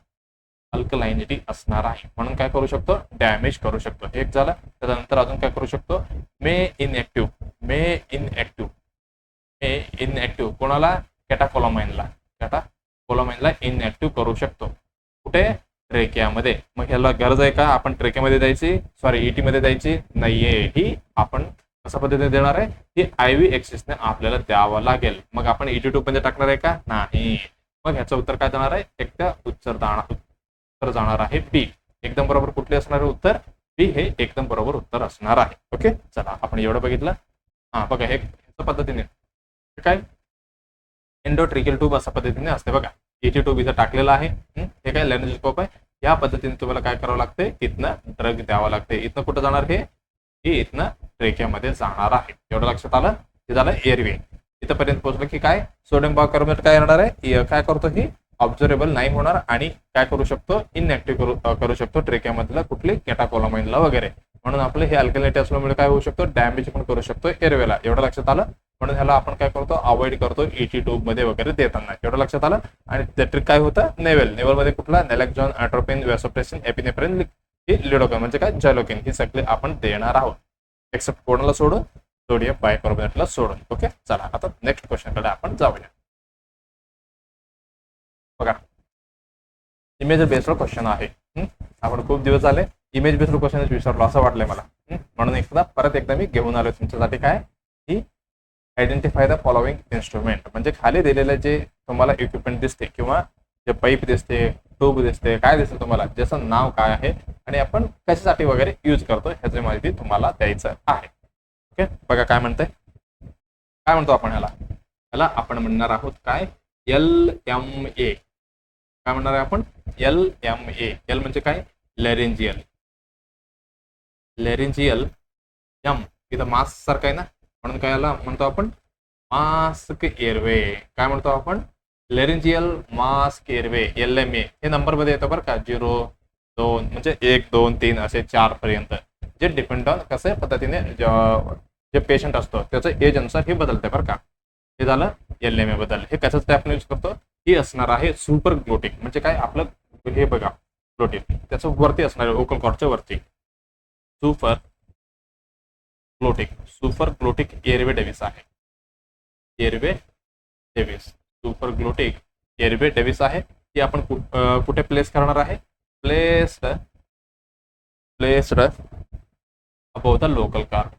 अल्कलाइनिटी असणार आहे, म्हणून काय करू शकतो, डॅमेज करू शकतो. एक झालं. त्याच्यानंतर अजून काय करू शकतो, मे इनएक्टिव्ह, कोणाला, कॅटाकोलामाइनला इनएक्टिव्ह करू शकतो. कुठे, ट्रेकियामध्ये. मग ह्याला गरज आहे का आपण ट्रेकियामध्ये द्यायची, ईटी मध्ये द्यायची नाहीये. ही आपण कशा पद्धतीने देणार आहे, ही आयव्ही एक्सेसने आपल्याला द्यावं लागेल. मग आपण ईटी ट्यूब मध्ये टाकणार आहे का, नाही. मग ह्याचं उत्तर काय देणार आहे, एक त्या उत्तर जाणार आहे बी. एकदम बरोबर कुठले असणार आहे उत्तर? बी हे एकदम बरोबर उत्तर असणार आहे. ओके, चला आपण एवढं बघितलं. हा बघा, हे पद्धतीने काय एंडोट्रिकल ट्यूब अशा पद्धतीने असते बघा. इथे ट्यूब इथं टाकलेला आहे. हे काय लेन्झोस्कोप आहे. या पद्धतीने तुम्हाला काय करावं लागते, इथनं ड्रग द्यावं लागते. इथनं कुठं जाणार हे इथनं ट्रेकियामध्ये जाणार आहे. एवढं लक्षात आलं. हे झालं एअरवे. इथंपर्यंत पोहोचलं की काय सोडियम बायकार्बोनेट काय येणार आहे, काय करतो ही ऑब्झर्वेबल नाही होणार आणि काय करू शकतो, इनएक्टिव्ह करू शकतो ट्रेकियामधला कुठली कॅटाकोलामाइनला वगैरे. म्हणून आपलं हे अल्कलिनिटी असल्यामुळे काय होऊ शकतो, डॅमेज पण करू शकतो एअरवेला. एवढं लक्षात आलं. म्हणून ह्याला आपण काय करतो, अवॉइड करतो इटी ट्यूब मध्ये वगैरे देताना. एवढं लक्षात आलं. आणि त्या ट्रिक काय होतं, नेवलमध्ये कुठला नॅलेक्झॉन, ॲट्रोपिन, व्हॅसोप्रेसिन, एपिनेफ्रिन, लिडोकन म्हणजे काय जॅलोकिन, ही सगळे आपण देणार आहोत. एक्सेप्ट कोणाला सोडून, सोडियम बायकार्बोनेटला सोडून. ओके, चला आता नेक्स्ट क्वेश्चन कडे आपण जाऊया. बघा, इमेज बेस्ड क्वेश्चन आहे. आपण खूप दिवस झाले इमेज बेस्ड क्वेश्चन विसरलो असं वाटलंय मला. म्हणून परत एकदा मी घेऊन आलो तुमच्यासाठी. काय की आयडेंटिफाय द फॉलोइंग इन्स्ट्रुमेंट, म्हणजे खाली दिलेले जे तुम्हाला इक्विपमेंट दिसते किंवा जे पाईप दिसते, ट्यूब दिसते, काय दिसतं तुम्हाला, ज्याचं नाव काय आहे आणि आपण कशासाठी वगैरे यूज करतो ह्याची माहिती तुम्हाला द्यायचं आहे. ओके, बघा काय म्हणतंय, काय म्हणतो आपण ह्याला आपण म्हणणार आहोत काय, LMA. काय म्हणणार आहे आपण, LMA. एल म्हणजे काय, लॅरेंजियल. एम इथं मास्क सारखं आहे ना, म्हणून काय याला म्हणतो आपण मास्क एअरवे. काय म्हणतो आपण, लॅरेंजियल मास्क एअरवे, LMA. हे नंबर मध्ये येतं बरं का, 0, 2 म्हणजे 1, 2, 3 असे 4 पर्यंत. जे डिपेंड ऑन कसं पद्धतीने जे पेशंट असतो त्याचं एज अनुसार हे बदलते बरं का. हे झालं LMA बद्दल. हे कशासाठी आपण यूज करतो, ही असणार आहे सुपर ग्लोटिक. म्हणजे काय, आपलं हे बघा ग्लोटिक त्याचं वरती असणार आहे, ओकल कॉर्डच्या वरती. सुपर ग्लोटिक एअरवे डेव्हिस आहे. Airway device, super glottic airway device आहे. ती आपण कुठे प्लेस करणार आहे, placed above the vocal cord,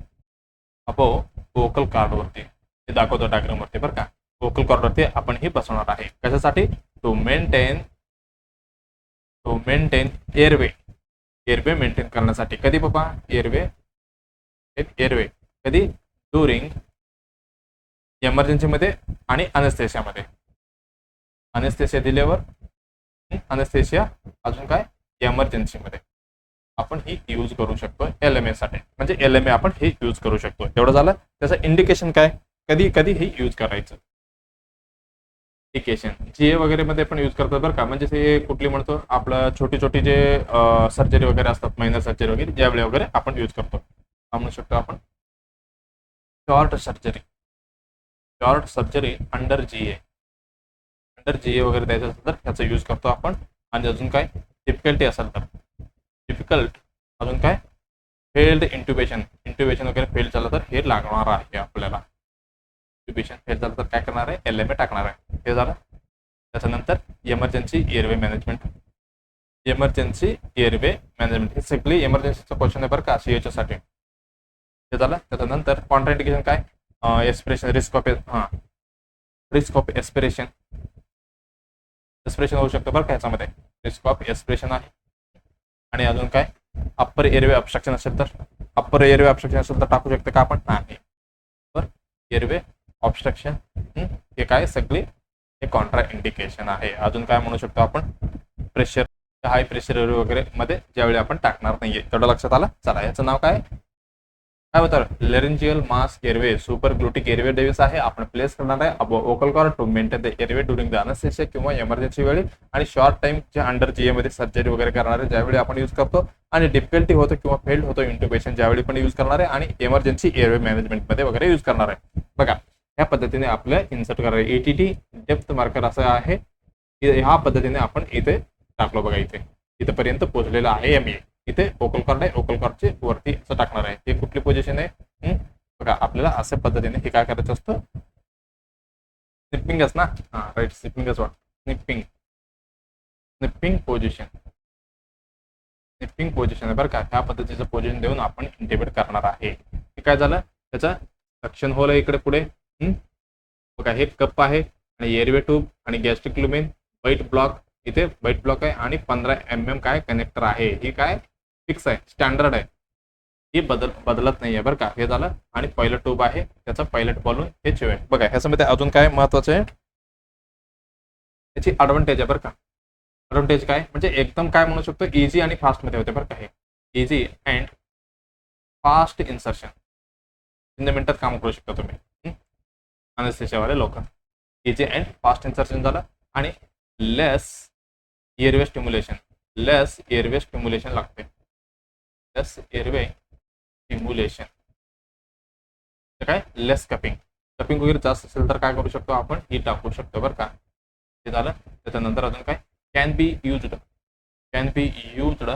above vocal cord वरती. हे दाखवतो डायग्राम वरती बरं का. वोकल कॉर्ड वरती आपण ही बसवणार आहे. कशासाठी, टू मेंटेन एअरवे मेंटेन करण्यासाठी. कधी बाबा, एअरवे कधी, ड्युरिंग इमर्जन्सीमध्ये आणि अनेस्थेशियामध्ये. अनेस्थेशिया दिल्यावर, अनेस्थेशिया अजून काय, इमर्जन्सीमध्ये आपण ही यूज करू शकतो LMA साठी. म्हणजे LMA आपण हे यूज करू शकतो. एवढं झालं. त्याचं इंडिकेशन काय, कधी हे यूज करायचं. इंडिकेशन GA वगैरे मध्ये पण यूज करतात बरं का. म्हणजे ते कुठली म्हणतो, आपलं छोटी जे सर्जरी वगैरे असतात, मायनर सर्जरी वगैरे, ज्यावेळी वगैरे आपण यूज करतो. म्हणू शकतो आपण शॉर्ट सर्जरी अंडर GA वगैरे द्यायचं असेल तर त्याचा यूज करतो आपण. आणि अजून काय डिफिकल्टी असेल तर अजून काय, फेल्ड इंट्युबेशन वगैरे फेल झालं तर हे लागणार आहे आपल्याला. इंट्युबेशन फेल झालं तर काय करणार आहे, LMA टाकणार आहे. हे झालं. त्याच्यानंतर इमर्जन्सी एअरवे मॅनेजमेंट हे सगळी इमर्जन्सीचं क्वेश्चन आहे बरं का, CH साठी. हे झालं. त्याच्यानंतर कॉन्ट्राइंडिकेशन काय, एस्पिरेशन, रिस्क ऑफ एस्पिरेशन होऊ शकतं बरं का ह्याच्यामध्ये. रिस्क ऑफ एस्पिरेशन आहे. आणि अजून काय, अप्पर एअरवे ऑब्स्ट्रक्शन असेल तर टाकू शकतो का आपण, नाही. बरं, एअरवे ऑब्स्ट्रक्शन हे काय, सगळी हे कॉन्ट्रा इंडिकेशन आहे. अजून काय म्हणू शकतो आपण, प्रेशर, हाय प्रेशर वगैरे मध्ये ज्यावेळी आपण टाकणार नाहीये. तेवढं लक्षात आलं. चला, याचं नाव काय होतं, laryngeal mask airway super glottic airway device आहे. आपण प्लेस करणार आहे above vocal cord to maintain the airway during the anaesthesia किंवा इमर्जन्सी वेळी. आणि शॉर्ट टाइम जे अंडर GA मध्ये सर्जरी वगैरे करणार आहे ज्यावेळी आपण यूज करतो. आणि डिफिकल्टी होतो किंवा फेल्ड होतो इंट्युबेशन ज्यावेळी पण यूज करणार आहे. आणि इमर्जन्सी एअरवे मॅनेजमेंट मध्ये वगैरे यूज करणार आहे. बघा, ह्या पद्धतीने आपल्या इन्सर्ट करणार आहे. ETT डेप्थ मार्कर असं आहे. ह्या पद्धतीने आपण इथे टाकलो बघा. इथपर्यंत पोहोचलेला आहे MA. इथे वोकल कॉर्ड आहे, वोकल कॉर्डचे वरती असं टाकणार आहे. हे कुठली पोझिशन आहे बघा. आपल्याला अशा पद्धतीने हे काय करायचं असतं, स्निपिंगच ना, राईट, स्निपिंगच स्निपिंग पोझिशन आहे बरं का. ह्या पद्धतीचं पोझिशन देऊन आपण इंटिबेट करणार आहे. हे काय झालं, त्याचा सक्शन होल आहे इकडे पुढे. बघा, हे कप आहे आणि एअरवे ट्यूब आणि गॅस्ट्रिक लुमेन, व्हाईट ब्लॉक इथे वाईट ब्लॉक आहे आणि 15 mm काय कनेक्टर आहे. ही काय फिक्स आहे, स्टँडर्ड आहे, ही बदलत नाहीये बरं का. हे झालं. आणि पहिलं ट्यूब आहे त्याचा पायलट बॉलून हे चिव आहे बघा. ह्याच्यामध्ये अजून काय महत्वाचं आहे, त्याची ॲडव्हान्टेज आहे बरं का. ॲडव्हान्टेज काय म्हणजे एकदम काय म्हणू शकतो, इझी आणि फास्ट मध्ये होते बरं का. हे इझी अँड फास्ट इन्सर्शन, 3 मिनिटात काम करू शकता तुम्ही अनेस्थेशियावाले लोक. इझी अँड फास्ट इन्सर्शन झालं. आणि लेस एअरवे स्टिम्युलेशन, लेस एअरवे स्टिम्युलेशन लागते, लेस एअरवे स्टिम्युलेशन. काय लेस कपिंग, कपिंग वगैरे जास्त असेल तर काय करू शकतो आपण, ही टाकू शकतो बरं का. हे झालं. त्याच्यानंतर अजून काय, can be used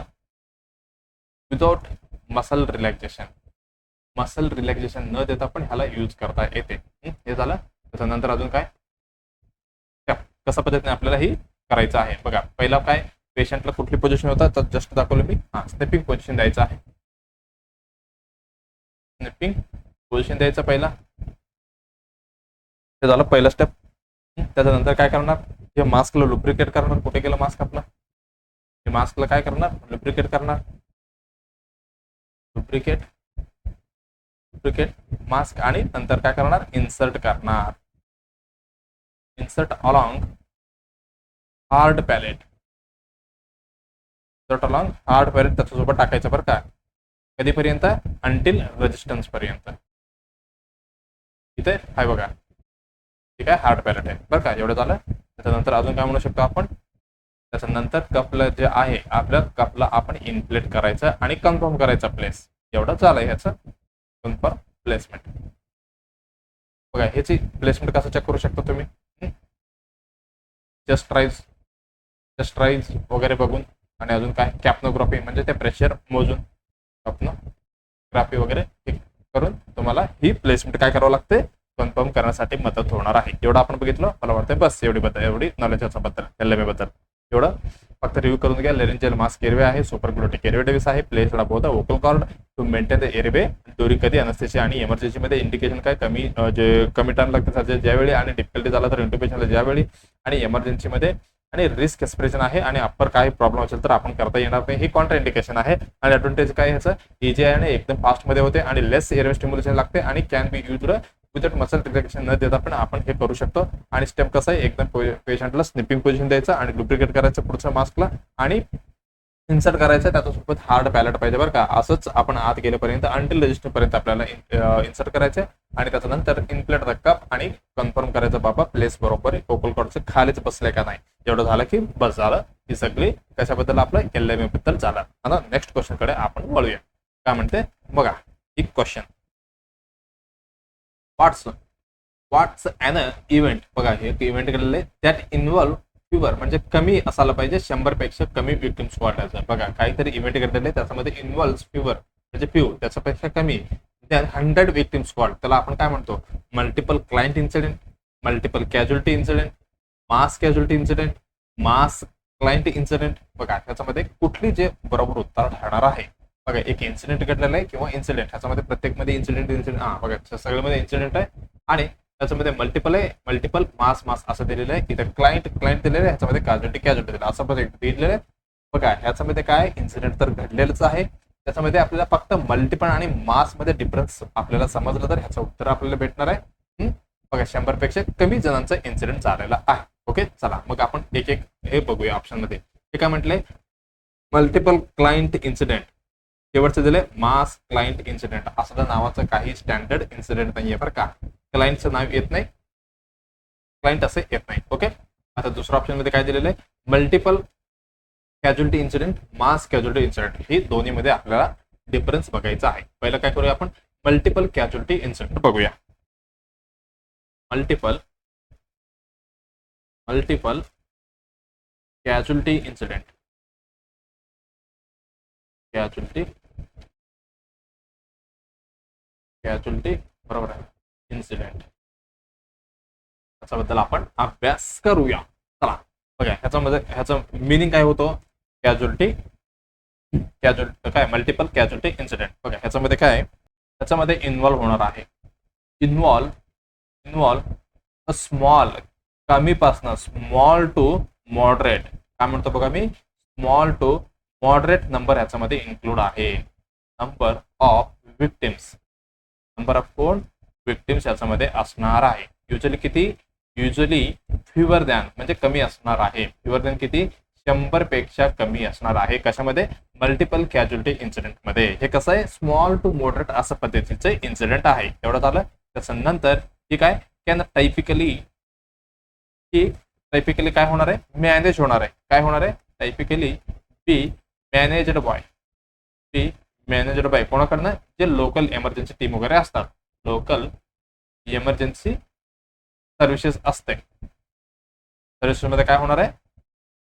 without muscle relaxation, muscle relaxation न देता पण ह्याला यूज करता येते. हे झालं. त्याच्यानंतर अजून काय, कशा पद्धतीने आपल्याला ही करायचं आहे बघा. पहिला काय, पेशंटला कुठली पोझिशन होता तर जस्ट दाखवलं मी, स्नेपिंग पोझिशन द्यायचं आहे. स्नेपिंग पोझिशन द्यायचं पहिला. ते झालं पहिला स्टेप. त्याच्यानंतर काय करणार, हे मास्कला लुब्रिकेट करणार. कुठे गेलं मास्क आपला, हे मास्कला काय करणार, लुब्रिकेट करणार. Lubricate mask. आणि नंतर काय करणार, इन्सर्ट करणार. Insert along hard palate, insert along hard palate त्याच्यासोबत टाकायचं बरं का. कधीपर्यंत, अंटिल रेजिस्टन्स पर्यंत. इथे आहे बघा, ठीक आहे, हार्ड पॅलेट आहे बरं का. एवढं झालं. त्याच्यानंतर अजून काय म्हणू शकतो आपण, त्याच्यानंतर कपला जे आहे आपल्या कपला आपण इनप्लेट करायचं आणि कन्फर्म करायचं प्लेस. एवढं झालंय ह्याचं कन्फर्म प्लेसमेंट. बघा ह्याची प्लेसमेंट कसं चेक करू शकता तुम्ही, चेस्ट राईज वगैरे बघून. आणि अजून काय, कॅप्नोग्राफी म्हणजे ते प्रेशर मोजून, कॅप्नोग्राफी वगैरे करून तुम्हाला ही प्लेसमेंट काय करावं लागते, कन्फर्म करण्यासाठी मदत होणार आहे. एवढं आपण बघितलं. मला वाटतं बस एवढी नॉलेज याच्याबद्दल, LMA बद्दल एवढं फक्त रिव्ह्यू करून घ्या. लेरेंजियल मास्क एअरवे आहे, सुपरग्लोटिक एअरवे डिव्हाइस आहे, place both vocal cord to maintain the airway during कधी अनेस्थेशिया आणि इमर्जन्सीमध्ये. इंडिकेशन काय, कमी टाइम लागते ज्यावेळी, आणि डिफिकल्टी झाला तर इंट्युबेशनला ज्यावेळी, आणि इमर्जन्सीमध्ये. आणि रिस्क एक्सप्रेशन आहे. आणि अप्पर काही प्रॉब्लेम असेल तर आपण करता येणार नाही, ही कॉन्ट्रा इंडिकेशन आहे. आणि ॲडव्हान्टेज काय ह्याचं, इझी आहे आणि एकदम फास्टमध्ये होते आणि लेस एअरवे स्टिम्युलेशन लागते आणि can be used without muscle relaxation न देता पण आपण हे करू शकतो. आणि स्टेप कसं आहे, एकदम पेशंटला स्निपिंग पोझिशन द्यायचं आणि लुब्रिकेट करायचं पुढच्या मास्कला आणि इन्सर्ट करायचं. त्याच्यासोबत हार्ड पॅलेट पाहिजे बरं का. असंच आपण आत गेल्यापर्यंत अंटिल रजिस्टर पर्यंत आपल्याला इन्सर्ट करायचं. आणि त्याच्यानंतर इनप्लेट द कप आणि कन्फर्म करायचं बाबा प्लेस बरोबर वोकल कॉर्डचं खालीच बसलंय का नाही. एवढं झालं की बस झालं. ही सगळी कशाबद्दल, आपलं LMA बद्दल झालं. आता नेक्स्ट क्वेश्चन कडे आपण वळूया. काय म्हणते बघा, एक क्वेश्चन, व्हॉट्स ॲन इव्हेंट. बघा हे इव्हेंट केलेलं आहे, दॅट इन्व्हॉल्व फिवर म्हणजे कमी असायला पाहिजे 100 पेक्षा कमी विक्टिम स्क्वॉटाचं. बघा काहीतरी इव्हेंट केलेलं आहे, त्याच्यामध्ये इन्व्हॉल्व फिवर म्हणजे फ्यू त्याच्यापेक्षा कमी 100 विक्टिम स्क्वॉट. त्याला आपण काय म्हणतो, multiple client incident, multiple casualty incident, mass casualty incident, mass client incident. बघा त्याच्यामध्ये कुठली जे बरोबर उत्तर ठरणार आहे. बघा एक इन्सिडेंट घडलेला आहे किंवा इन्सिडेंट, ह्याच्यामध्ये प्रत्येकमध्ये इन्सिडेंट बघा सगळ्यामध्ये इन्सिडेंट आहे. आणि त्याच्यामध्ये मल्टिपल आहे, मल्टिपल मास असं दिलेलं आहे. इथे क्लायंट दिलेलं आहे, ह्याच्यामध्ये कॅज्युअलिटी दिलेलं असं पण दिलेलं आहे. बघा ह्याच्यामध्ये काय, इन्सिडेंट तर घडलेलंच आहे. त्याच्यामध्ये आपल्याला फक्त मल्टिपल आणि मास मध्ये डिफरन्स आपल्याला समजलं तर ह्याचं उत्तर आपल्याला भेटणार आहे. बघा 100 पेक्षा कमी जणांचा इन्सिडेंट झालेला आहे. ओके चला मग आपण एक हे बघूया ऑप्शन मध्ये. हे काय म्हटलंय, मल्टिपल क्लायंट इन्सिडेंट, शेवटचं दिलंय मास क्लायंट इन्सिडेंट. असं नावाचं काही स्टँडर्ड इन्सिडेंट नाहीये बरं का. क्लायंटचं नाव येत नाही, क्लायंट असं येत नाही. ओके आता दुसऱ्या ऑप्शन मध्ये काय दिलेलं आहे, multiple casualty incident, mass casualty incident. ही दोन्ही मध्ये आपल्याला डिफरन्स बघायचा आहे. पहिलं काय करूया आपण, मल्टिपल कॅज्युअलिटी इन्सिडेंट बघूया. मल्टिपल कॅज्युअलिटी इन्सिडेंट, कॅज्युअलिटी बरोबर आहे, इन्सिडेंट त्याच्याबद्दल आपण अभ्यास करूया. चला बघा ह्याचं मिनिंग काय होतं, कॅज्युअलिटी काय मल्टिपल कॅज्युअलिटी इन्सिडेंट. बघा ह्याच्यामध्ये काय आहे, त्याच्यामध्ये इन्व्हॉल्व होणार आहे, इन्व्हॉल्व अ स्मॉल, कमीपासनं स्मॉल टू मॉडरेट काय म्हणतो बघा मी, स्मॉल टू मॉडरेट नंबर ह्याच्यामध्ये इन्क्लूड आहे. Number of victims, number of कोण विक्टिम्स याच्यामध्ये असणार आहे. युजली किती, युजली फ्युअर दॅन म्हणजे कमी असणार आहे. फ्युअर दॅन किती, 100 पेक्षा कमी असणार आहे. कशामध्ये, मल्टिपल कॅज्युअलिटी इन्सिडेंट मध्ये. हे कसं आहे, स्मॉल टू मॉडरेट असं पद्धतीचे इन्सिडेंट आहे. एवढं झालं. त्याच्यानंतर ही काय, कॅन टायपिकली, की टायपिकली काय होणार आहे, मॅनेज होणार आहे. काय होणार आहे, टायपिकली be managed bye, B managed bye कोणाकडनं, जे लोकल एमर्जन्सी टीम वगैरे असतात. लोकल एमर्जन्सी सर्व्हिसेस असते, सर्व्हिसेस मध्ये काय होणार आहे,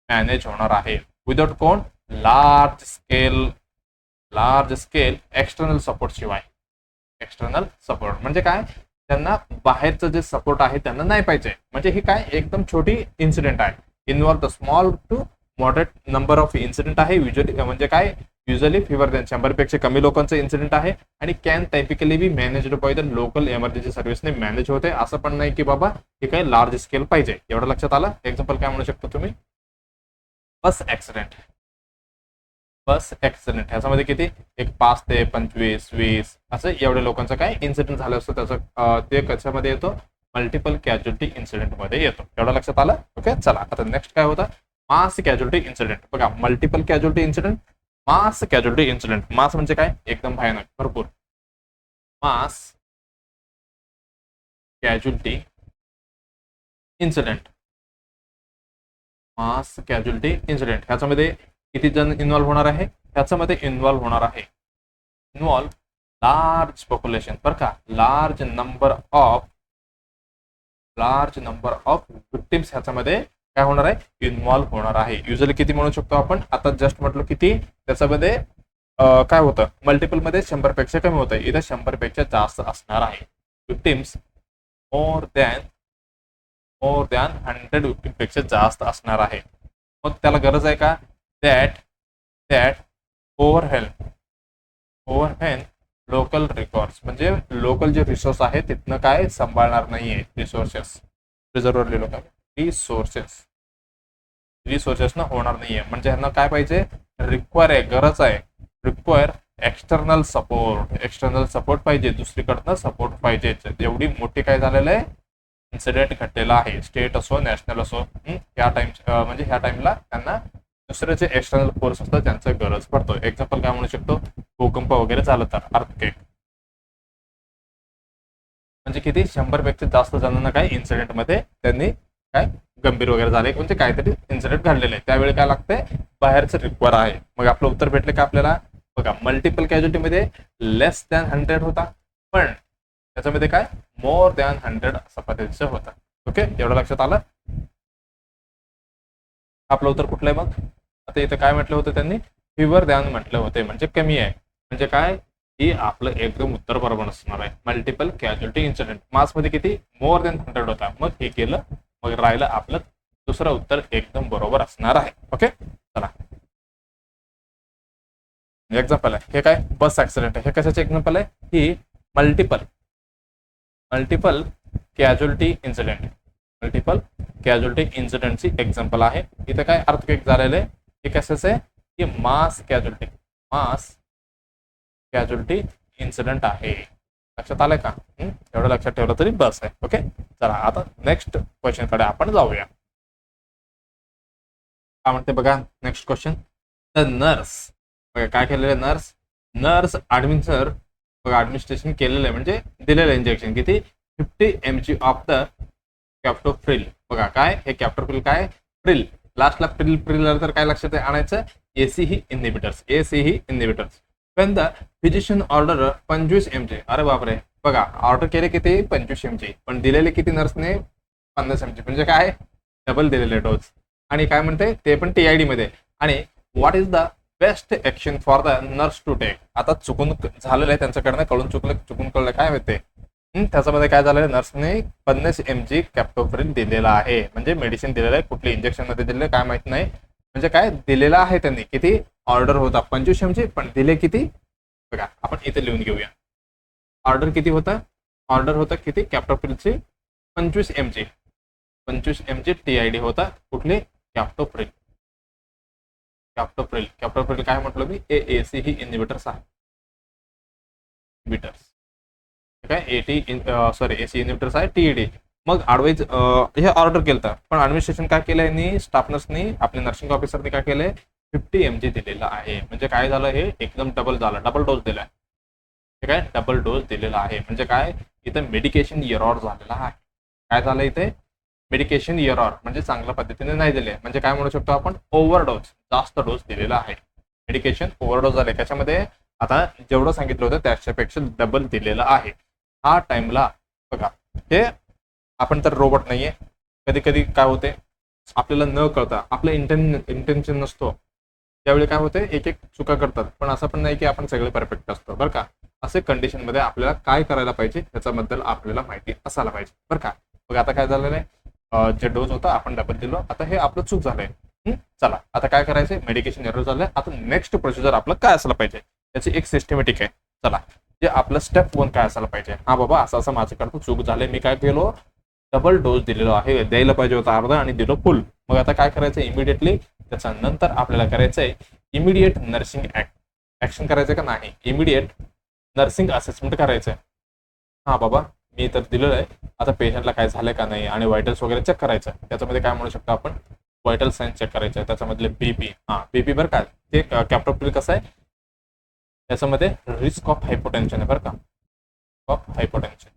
मॅनेज होणार आहे. विदाउट कोण, लार्ज स्केल एक्सटर्नल सपोर्ट शिवाय. एक्सटर्नल सपोर्ट म्हणजे काय, त्यांना बाहेरचं जे सपोर्ट आहे त्यांना नाही पाहिजे. म्हणजे ही काय एकदम छोटी इन्सिडेंट आहे. Involve the small to moderate number of incident आहे. युजली म्हणजे काय, युजली फिवर दॅन 100 पेक्षा कमी लोकांचं इन्सिडेंट आहे. आणि can typically be managed by the local emergency सर्व्हिसने मॅनेज होते. असं पण नाही की बाबा हे काय लार्ज स्केल पाहिजे. एवढं लक्षात आलं. एक्झाम्पल काय म्हणू शकतो तुम्ही, बस ऍक्सिडेंट. बस ऍक्सिडेंट ह्याच्यामध्ये किती, एक 5 ते 25 20 असं एवढ्या लोकांचं काय इन्सिडेंट झालं असतं. त्याचं ते कशामध्ये येतो, मल्टिपल कॅज्युअलिटी इन्सिडेंट मध्ये येतो. एवढं लक्षात आलं. ओके, चला आता नेक्स्ट काय होतं, मास कॅज्युअलिटी इन्सिडेंट. बघा, multiple casualty incident, mass casualty incident. मास म्हणजे काय, एकदम भयानक, भरपूर. मास casualty incident, mass casualty incident ह्याच्यामध्ये किती जण इन्व्हॉल्व्ह होणार आहे, ह्याच्यामध्ये इन्व्हॉल्व्ह होणार आहे, इन्व्हॉल्व्ह लार्ज पॉप्युलेशन. बरं का, लार्ज नंबर ऑफ विक्टिम्स ह्याच्यामध्ये काय होणार आहे, इन्व्हॉल्व्ह होणार आहे. युजली किती म्हणू शकतो आपण, आता जस्ट म्हटलं किती, त्याच्यामध्ये काय होतं, मल्टिपल मध्ये 100 पेक्षा कमी होतं, इथं 100 पेक्षा जास्त असणार आहे. विक्टिम्स मोर दॅन 100 विक्टिम पेक्षा जास्त असणार आहे. मग त्याला गरज आहे का, दॅट ओव्हरहेल लोकल रिसोर्स, म्हणजे लोकल जे रिसोर्स आहे तिथनं काय सांभाळणार नाहीये. रिसोर्सेस ना होणार नाहीये. म्हणजे ह्यांना काय पाहिजे, रिक्वायर आहे, गरज आहे, रिक्वायर एक्सटर्नल सपोर्ट पाहिजे, दुसरीकडनं सपोर्ट पाहिजे. एवढी मोठी काय झालेलं आहे, इन्सिडेंट घडलेला आहे, स्टेट असो नॅशनल असो. ह्या म्हणजे ह्या टाइमला त्यांना दुसरे जे एक्सटर्नल फोर्स असतात त्यांचं गरज पडतो. एक्झाम्पल काय म्हणू शकतो, भूकंप वगैरे झालं तर, अर्थक्वेक. म्हणजे किती, 100 पेक्षा जास्त जणांना काय इन्सिडेंट मध्ये त्यांनी काय गंभीर वगैरे झाले, म्हणजे काहीतरी इन्सिडेंट घडलेले आहे. त्यावेळी काय लागतंय, बाहेरचं रिक्वायर आहे. मग आपलं उत्तर भेटले का आपल्याला. बघा, मल्टिपल कॅज्युअलिटी मध्ये लेस दॅन 100 होता, पण त्याच्यामध्ये काय मोर दॅन 100 असा पद्धतीचं होता. ओके, एवढं लक्षात आलं. आपलं उत्तर कुठलं आहे मग, आता इथं काय म्हटलं होतं त्यांनी, फिवर दॅन म्हटलं होते, म्हणजे कमी आहे. म्हणजे काय, ही आपलं एकदम उत्तर बरोबर असणार आहे. मल्टिपल कॅज्युअलिटी इन्सिडेंट मास मध्ये किती, मोर दॅन 100 होता. मग हे केलं, मग राहिलं आपलं दुसरं उत्तर एकदम बरोबर असणार आहे. ओके, चला एक्झाम्पल आहे. हे काय, बस ऍक्सिडेंट आहे. हे कशाचे एक्झाम्पल आहे, ही मल्टिपल कॅज्युअलिटी इन्सिडेंटची एक्झाम्पल आहे. इथं काय अर्थक्वेक झालेलं आहे, हे कशाचं आहे, की मास कॅज्युअलिटी इन्सिडेंट आहे. लक्षात आलंय का, एवढं लक्षात ठेवलं तरी बस आहे. ओके, चला आता नेक्स्ट क्वेश्चन कडे आपण जाऊया. काय म्हणते बघा, नेक्स्ट क्वेश्चन, द नर्स. बघा काय केलेलं आहे, नर्स ऍडमिनिस्ट्रेशन केलेलं आहे, म्हणजे दिलेलं इंजेक्शन किती, 50 mg ऑफ द कॅप्टोप्रिल. बघा काय, हे कॅप्टोप्रिल काय, प्रिल, लास्टला प्रिल तर काय लक्षात आणायचं, ACE inhibitors. Wien the physician order 25 mg. अरे बापरे, बघा ऑर्डर केले किती, 25 mg, पण दिलेले किती नर्सने, 50 mg, म्हणजे काय डबल दिलेले डोज. आणि काय म्हणते ते पण TID मध्ये. आणि what is the best action for the nurse to take. आता चुकून झालेलं आहे त्यांच्याकडनं, चुकून कळलं काय माहिती, त्याच्यामध्ये काय झालं, नर्सने 50 mg कॅप्टोप्रिल दिलेला आहे, म्हणजे मेडिसिन दिलेलं आहे. कुठले इंजेक्शन मध्ये दिलेलं काय माहित नाही, म्हणजे काय दिलेला आहे त्यांनी. किती ऑर्डर होता 25 mg, पण दिले किती, बघा आपण इथे लिहून घेऊया. ऑर्डर किती होता, ऑर्डर होता किती कॅप्टोप्रिलची, 25 mg TID होता, कुठली, कॅप्टोप्रिल. कॅप्टोप्रिल काय म्हटलं मी, AAC ही इनहिबिटर्स आहे. इनहिबिटर्स काय AC इनहिबिटर्स आहे TED. मग ॲडवाइज हे ऑर्डर केलं, पण ऍडमिनिस्ट्रेशन काय केलं यांनी, स्टाफनर्सनी आपल्या नर्सिंग ऑफिसरनी काय केलंय, 50 mg दिलेलं आहे. म्हणजे काय झालं, हे एकदम डबल झालं, डबल डोस दिलाय. हे काय डबल डोस दिलेला आहे म्हणजे काय, इथं मेडिकेशन एरॉर झालेला आहे. काय झालं इथे, मेडिकेशन एरॉर म्हणजे चांगल्या पद्धतीने नाही दिले. म्हणजे काय म्हणू शकतो आपण, ओव्हरडोस, जास्त डोस दिलेला आहे. मेडिकेशन ओव्हरडोस झाले. त्याच्यामध्ये आता जेवढं सांगितलं होतं त्याच्यापेक्षा डबल दिलेलं आहे. हा टाइमला बघा, हे आपण तर रोबोट नाहीये. कधी कधी काय होते, आपल्याला न कळता, आपलं इंटेन्शन नसतो, त्यावेळी काय होते, एक एक चुका करतात. पण असं पण नाही की आपण सगळे परफेक्ट असतो बरं का. असे कंडिशनमध्ये आपल्याला काय करायला पाहिजे त्याच्याबद्दल आपल्याला माहिती असायला पाहिजे बरं का. बघा आता काय झालेलं आहे, जे डोस होता आपण डबल दिलो, आता हे आपलं चूक झालंय. चला आता काय करायचंय, मेडिकेशन एरर झालंय, आता नेक्स्ट प्रोसिजर आपलं काय असायला पाहिजे, त्याची एक सिस्टमॅटिक आहे. चला, जे आपलं स्टेप 1 काय असायला पाहिजे, हा बाबा असं असं माझ्याकडून चूक झालंय, मी काय केलो, डबल डोस दिलेलो आहे, द्यायला पाहिजे होता अर्धा आणि दिलो फुल. मग आता काय करायचं, इमिडिएटली त्याच्यानंतर आपल्याला करायचंय इमिडिएट नर्सिंग ऍक्शन करायचं का नाही, इमिडिएट नर्सिंग असेसमेंट करायचंय. हा बाबा मी तर दिलेलं आहे, आता पेशंटला काय झालंय का नाही आणि व्हायटल्स वगैरे चेक करायचं. त्याच्यामध्ये काय म्हणू शकतो आपण, व्हायटल सायन्स चेक करायचं आहे. त्याच्यामधले बीपी, बीपी बरं का, ते कॅप्टोप्रिल कसं आहे, त्याच्यामध्ये रिस्क ऑफ हायपोटेन्शन आहे बरं का, ऑफ हायपोटेन्शन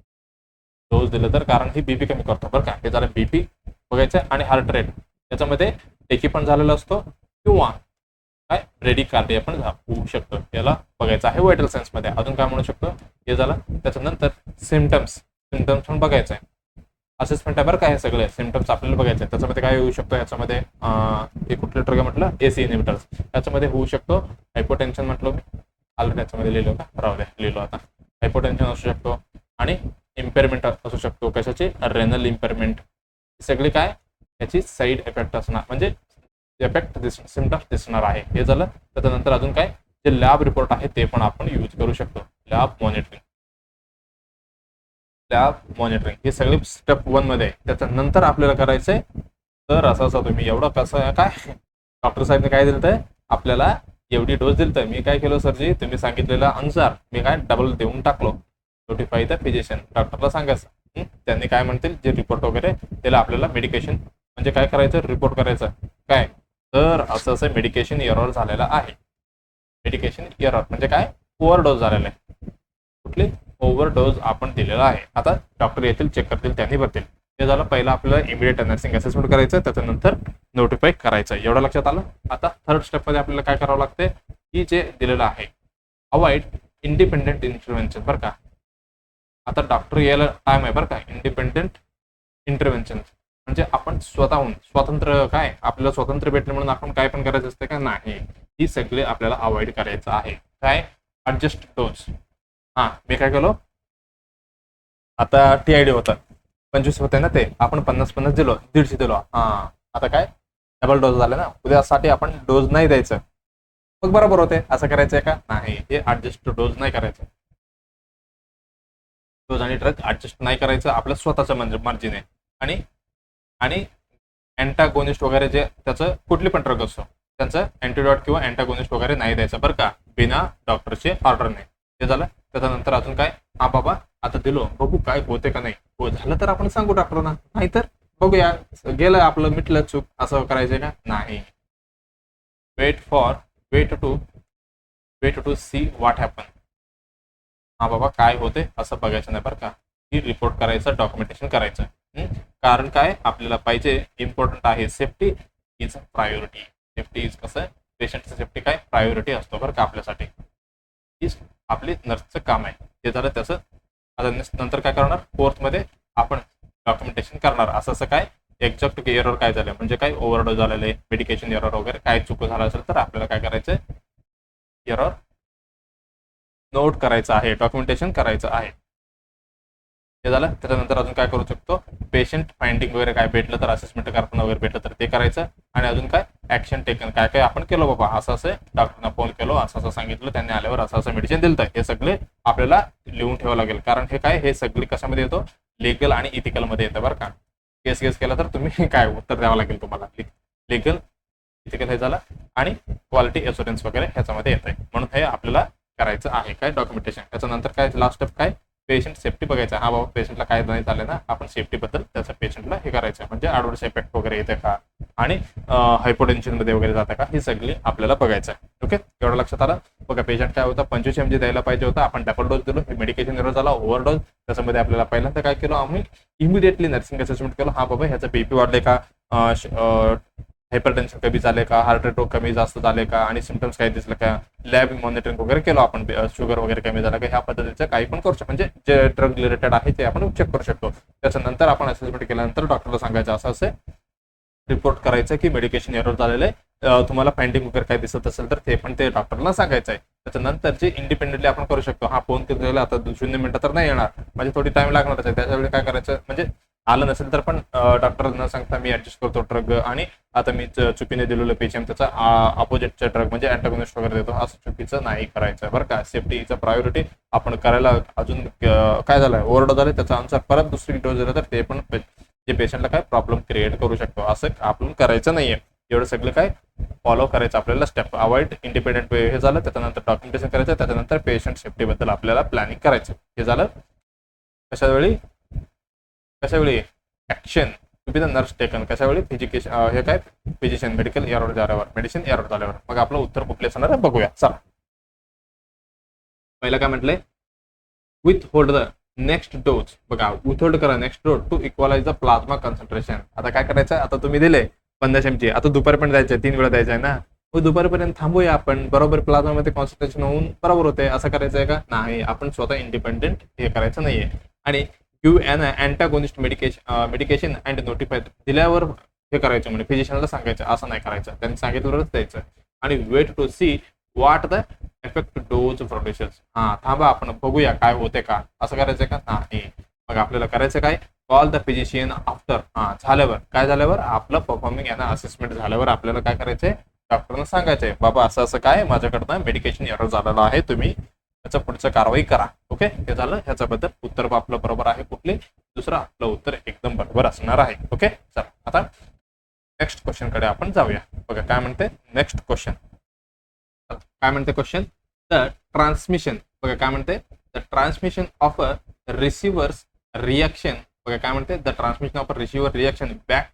डोस दिलं तर, कारण ही बीपी कमी करतो बरं का. हे झालं बीपी बघायचं. आणि हार्ट रेट, त्याच्यामध्ये टेकी पण झालेला असतो किंवा काय ब्रेडिकार्डिया पण होऊ शकतं, याला बघायचं आहे व्हायटल सायन्स मध्ये. अजून काय म्हणू शकतो, हे झालं. त्याच्यानंतर सिमटम्स पण बघायचं आहे. असेसमेंट आहे बरं का, हे सगळे सिमटम्स आपल्याला बघायचे आहे. त्याच्यामध्ये काय होऊ शकतो, याच्यामध्ये हे कुठले ड्रग म्हटलं, AC इनहिबिटर्स, याच्यामध्ये होऊ शकतो हायपोटेन्शन म्हटलं मी ऑलरेडी, याच्यामध्ये लिहिलो का, राहू द्या लिहिलो आता. हायपोटेन्शन असू शकतो आणि इम्पेअरमेंट असू शकतो, कशाची, रेनल इम्पेअरमेंट. सगळे काय याची साईड इफेक्ट असणार, म्हणजे इफेक्ट सिमटम्स दिसणार आहे. हे झालं. त्याच्यानंतर अजून काय, जे लॅब रिपोर्ट आहे ते पण आपण यूज करू शकतो. लॅब मॉनिटरिंग हे सगळे स्टेप 1 मध्ये. त्याच्यानंतर आपल्याला करायचंय, तर असं तुम्ही एवढं कसं काय, डॉक्टर साहेबने काय दिलं तर आपल्याला एवढी डोस दिली, तर मी काय केलं सरजी, तुम्ही सांगितलेल्या अनुसार मी काय डबल देऊन टाकलो. नोटिफाय द फिजिशियन, डॉक्टरला सांगायचं. त्यांनी काय म्हणतील, जे रिपोर्ट वगैरे त्याला आपल्याला मेडिकेशन म्हणजे काय करायचं, रिपोर्ट करायचं काय, तर असं असं मेडिकेशन एरर झालेला आहे. मेडिकेशन एरर म्हणजे काय, ओव्हरडोस झालेला आहे. कुठली ओव्हरडोस आपण दिलेला आहे. आता डॉक्टर येतील, चेक करतील, त्यांनी भरतील. ते झालं. पहिलं आपल्याला इमिडिएट नर्सिंग असेसमेंट करायचं, त्याच्यानंतर नोटिफाय करायचं. एवढं लक्षात आलं. आता थर्ड स्टेपमध्ये आपल्याला काय करावं लागते, की जे दिलेलं आहे अवॉइड इंडिपेंडेंट इंटरव्हेन्शन बरं का. आता डॉक्टर यायला टाइम आहे बरं का. इंडिपेंडेंट इंटरव्हेन्शन म्हणजे आपण स्वतःहून स्वतंत्र, काय आपल्याला स्वातंत्र्य भेटलं म्हणून आपण काय पण करायचं असतं का, नाही. ही सगळे आपल्याला अवॉइड करायचं आहे. काय, ऍडजस्ट डोस. मी काय केलो, आता TID होतं 25 होते ना, ते आपण 50 दिलो, 150 दिलो. आता काय डबल डोस झाले ना, उद्यासाठी आपण डोस नाही द्यायचं. मग बरोबर होते. असं करायचंय का, नाही. हे ऍडजस्ट डोस नाही करायचं. डोस आणि ड्रग ऍडजस्ट नाही करायचं, आपल्या स्वतःच्या मर्जीने. आणि अँटागोनिस्ट वगैरे जे त्याचं कुठली पण ड्रग असतो, त्यांचं अँटीडॉट किंवा अँटागोनिस्ट वगैरे नाही द्यायचं बरं का, बिना डॉक्टरचे ऑर्डरने. ते झालं. त्याच्यानंतर अजून काय, बाबा आता दिलो, बघू काय होते का नाही, हो झालं तर आपण सांगू डॉक्टरना, नाहीतर बघूया, गेलं आपलं, मिटलं चूक. असं करायचंय का, नाही. Wait to see what happen. बाबा काय होते असं बघायचं नाही बरं का, ही रिपोर्ट करायचं, डॉक्युमेंटेशन करायचं. कारण काय आपल्याला पाहिजे, इम्पॉर्टंट आहे, safety is priority. Safety is कसं, पेशंटचं सेफ्टी काय प्रायोरिटी असतो बरं का आपल्यासाठी. ही आपली नर्सचं काम आहे. ते झालं त्याचं. आता नंतर काय करणार, फोर्थमध्ये आपण डॉक्युमेंटेशन करणार. असं काय एक्झॅक्ट एरर काय झालं, म्हणजे काय ओव्हरडोस झालेलं आहे, मेडिकेशन एरर वगैरे काय चुक झालं असेल तर आपल्याला काय करायचं, एरर नोट करायचं आहे, डॉक्युमेंटेशन करायचं आहे. हे झालं. त्याच्यानंतर अजून काय करू शकतो, पेशंट फाइंडिंग वगैरे काय भेटलं तर, असेसमेंट करताना वगैरे भेटलं तर ते करायचं. आणि अजून काय ऍक्शन टेकन, काय काय आपण केलं बाबा, असं असं डॉक्टरना फोन केलो, असं असं सांगितलं, त्यांनी आल्यावर असं असं मेडिसिन दिलं, हे सगळे आपल्याला लिहून ठेवावं लागेल. कारण हे काय, हे सगळे कशामध्ये येतो, लिगल आणि इथिकल मध्ये येतं बरं का. केस केला तर तुम्ही काय उत्तर द्यावं लागेल तुम्हाला, लिगल इथिकल हे झालं. आणि क्वालिटी एश्युरन्स वगैरे ह्याच्यामध्ये येत आहे. म्हणून हे आपल्याला करायचं आहे काय डॉक्युमेंटेशन. त्याच्यानंतर काय लास्ट स्टेप काय पेशंट सेफ्टी बघायचं. हा बाबा पेशंटला काय नाही झालं ना, आपण सेफ्टीबद्दल त्याचं पेशंटला हे करायचं म्हणजे ॲडव्हर्स इफेक्ट वगैरे येते का आणि हायपोटेन्शनमध्ये वगैरे जातं का ही सगळी आपल्याला बघायचं आहे. ओके, एवढं लक्षात आलं. बघा पेशंट काय होता 25 mg द्यायला पाहिजे होता, आपण डबल डोस दिलो, मेडिकेशन एरर झाला ओव्हरडोस. त्याच्यामध्ये आपल्याला पहिल्यांदा काय केलं आम्ही इमिडिएटली नर्सिंग असेसमेंट केलं. हा बाबा ह्याचं बीपी वाढले का, हायपरटेन्शन कमी झाले का, हार्ट रेट कमी जास्त झाले का आणि सिम्पटम्स काही दिसलं का, लॅब मॉनिटरिंग वगैरे केलं आपण, शुगर वगैरे कमी झालं का, ह्या पद्धतीचं काही पण करू शकतो. म्हणजे जे ड्रग रिलेटेड आहे ते आपण चेक करू शकतो. त्याच्यानंतर आपण असेसमेंट केल्यानंतर डॉक्टरला सांगायचं असं असे रिपोर्ट करायचं की मेडिकेशन एरर झालेलं आहे, तुम्हाला फाइंडिंग वगैरे काय दिसत असेल तर ते पण ते डॉक्टरला सांगायचं आहे. त्याच्यानंतर जे इंडिपेंडेंटली आपण करू शकतो. हा फोन किती झाला आता 0 मिनिटं तर नाही येणार, म्हणजे थोडी टाइम लागणारच आहे. त्याच्यावेळी काय करायचं म्हणजे आलं नसेल तर पण डॉक्टर न सांगता मी ऍडजस्ट करतो ड्रग आणि आता मी चुकीने दिलेलं पेशंट त्याचा अपोजिटचा ड्रग म्हणजे अँटागोनिस्ट वगैरे देतो, असं चुकीचं नाही करायचं बरं का. सेफ्टीचा प्रायोरिटी आपण करायला अजून काय झालंय ओव्हरडोस झाले त्याचा अनुसार परत दुसरी डोस दिला तर ते पण जे पेशंटला काय प्रॉब्लेम क्रिएट करू शकतो, असं आपण करायचं नाहीये. एवढं सगळं काय फॉलो करायचं आपल्याला स्टेप. अवॉइड इंडिपेंडेंट वे हे झालं. त्याच्यानंतर डॉक्युमेंटेशन करायचं, त्याच्यानंतर पेशंट सेफ्टीबद्दल आपल्याला प्लॅनिंग करायचं. हे झालं कशावेळी action to be the nurse taken, कशावेळी हे काय फिजिशियन मेडिकल एरर झाल्यावर, मेडिसिन एरर झाल्यावर. मग आपलं उत्तर कुठले असणार आहे बघूया. चला पहिलं काय म्हटलंय withhold the next dose. बघा विथ होल्ड करा next dose to equalise the plasma concentration. आता काय करायचं, आता तुम्ही दिले 50 mg, आता दुपारपर्यंत द्यायचं, 3 वेळा द्यायचं आहे ना, मग दुपारपर्यंत थांबूया आपण, बरोबर प्लाझ्मामध्ये कॉन्सन्ट्रेशन होऊन बरोबर होते. असं करायचं आहे का नाही, आपण स्वतः इंडिपेंडेंट हे करायचं नाहीये. आणि give an antagonist medication and notify दिल्यावर हे करायचं म्हणजे फिजिशियनला सांगायचं, असं नाही करायचं, त्यांनी सांगितल्यावरच द्यायचं. आणि wait to see what the effect does producers. हा थांबा आपण बघूया काय होते का, असं करायचं का नाही. मग आपल्याला करायचं काय कॉल द फिजिशियन आफ्टर, झाल्यावर काय झाल्यावर आपलं परफॉर्मिंग आहे ना असेसमेंट झाल्यावर आपल्याला काय करायचंय डॉक्टरना सांगायचंय बाबा असं असं काय माझ्याकडनं मेडिकेशन एरर झालेलं आहे, तुम्ही त्याचं पुढचं कारवाई करा. ओके, हे झालं ह्याच्याबद्दल. उत्तर आपलं बरोबर आहे कुठले, दुसरं आपलं उत्तर एकदम बरोबर असणार आहे. ओके, चला आता नेक्स्ट क्वेश्चन कडे आपण जाऊया. बघा काय म्हणते नेक्स्ट क्वेश्चन, काय म्हणते क्वेश्चन द ट्रान्समिशन. बघा काय म्हणते the transmission of a receivers reaction. बघा काय म्हणते the transmission of a receiver reaction back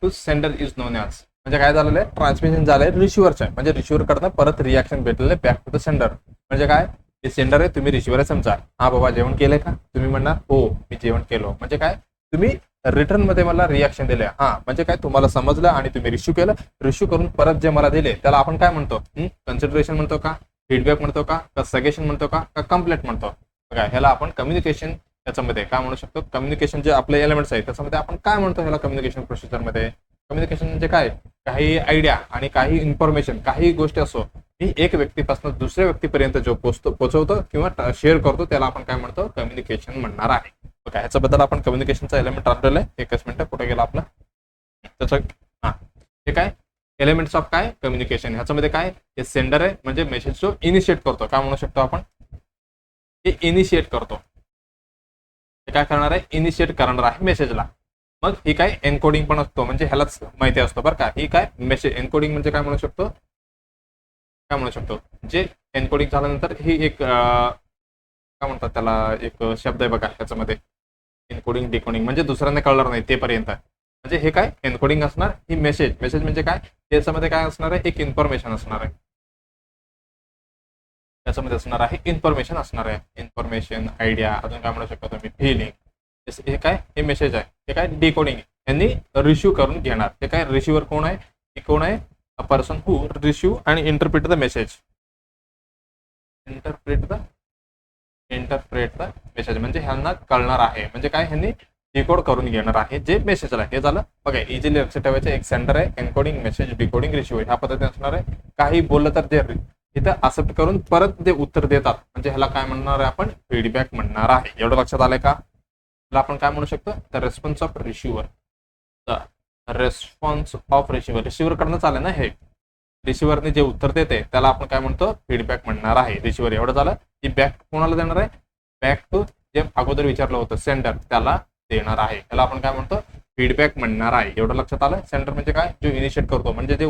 to sender is known as. म्हणजे काय झालेलं आहे ट्रान्समिशन झालंय रिसिव्हरचं आहे, म्हणजे रिसिव्हर कडनं परत रिॲक्शन भेटलेलं बॅक टू द सेंडर. म्हणजे काय ते सेंडर आहे, तुम्ही रिसिव्हर आहे समजा. हा बाबा जेवण केलंय का, तुम्ही म्हणणार हो मी जेवण केलं. म्हणजे काय तुम्ही रिटर्न मध्ये मला रिॲक्शन दिले. हा म्हणजे काय तुम्हाला समजलं आणि तुम्ही रिसिव्ह केलं, रिसिव्ह करून परत जे मला दिले त्याला आपण काय म्हणतो, कन्सिडरेशन म्हणतो का, फीडबॅक म्हणतो का, सजेशन म्हणतो का, कंप्लेंट म्हणतो. बघा ह्याला आपण कम्युनिकेशन याच्यामध्ये काय म्हणू शकतो, कम्युनिकेशन जे आपले एलिमेंट्स आहे त्याच्यामध्ये आपण काय म्हणतो ह्याला कम्युनिकेशन प्रोसिजरमध्ये. कम्युनिकेशन म्हणजे काय काही आयडिया आणि काही इन्फॉर्मेशन काही गोष्टी असो ही एक व्यक्तीपासून दुसऱ्या व्यक्तीपर्यंत जो पोहोचवतो किंवा शेअर करतो त्याला आपण काय म्हणतो कम्युनिकेशन म्हणणार आहे. बघा ह्याच्याबद्दल आपण कम्युनिकेशनचा एलिमेंट आणलेलं आहे. एकच मिनिट कुठे गेला आपला त्याचं, हे काय एलिमेंट्स ऑफ काय कम्युनिकेशन. ह्याच्यामध्ये काय हे सेंडर आहे म्हणजे मेसेज जो इनिशिएट करतो, काय म्हणू शकतो आपण हे इनिशिएट करतो. हे काय करणार आहे इनिशिएट करणार आहे मेसेजला. मग ही काय एन्कोडिंग पण असतो म्हणजे ह्यालाच माहिती असतो बरं का. ही काय मेसेज एन्कोडिंग म्हणजे काय म्हणू शकतो, जे एन्कोडिंग झाल्यानंतर ही एक काय म्हणतात त्याला एक शब्द आहे बघा ह्याच्यामध्ये एन्कोडिंग डिकोडिंग म्हणजे दुसऱ्यांना कळणार नाही ते पर्यंत. म्हणजे हे काय एन्कोडिंग असणार, ही मेसेज म्हणजे काय त्याच्यामध्ये काय असणार आहे एक इन्फॉर्मेशन असणार आहे, त्याच्यामध्ये असणार आहे इन्फॉर्मेशन असणार आहे, इन्फॉर्मेशन आयडिया अजून काय म्हणू शकतो तुम्ही फिलिंग. हे काय हे मेसेज आहे, हे काय डिकोडिंग यांनी रिसिव्ह करून घेणार. हे काय रिसिव्हर कोण आहे, हे कोण आहे अ पर्सन हू रिसिव्ह आणि interpret the message. Interpret the message म्हणजे ह्यांना कळणार आहे म्हणजे काय ह्यांनी डिकोड करून घेणार आहे जे मेसेज आहे. हे झालं बघा इझिली लक्षात ठेवायचं. एक सेंडर आहे एन्कोडिंग मेसेज डिकोडिंग रिसिव्ह ह्या पद्धतीने असणार आहे. काही बोललं तर ते इथं एक्सेप्ट करून परत ते उत्तर देतात म्हणजे ह्याला काय म्हणणार आहे आपण फीडबॅक म्हणणार आहे. एवढं लक्षात आलंय का. आपण काय म्हणू शकतो the response of receiver. The response of receiver कडनं चालेल ना हे. रिसिव्हरने जे उत्तर देते त्याला आपण काय म्हणतो फीडबॅक म्हणणार आहे. रिसिव्हर एवढं झालं की बॅक कोणाला देणार आहे बॅक टू जे अगोदर विचारलं होतं सेंडर त्याला देणार आहे. त्याला आपण काय म्हणतो फीडबॅक म्हणणार आहे. एवढं लक्षात आलं. सेंडर म्हणजे काय, जो इनिशिएट करतो, म्हणजे जे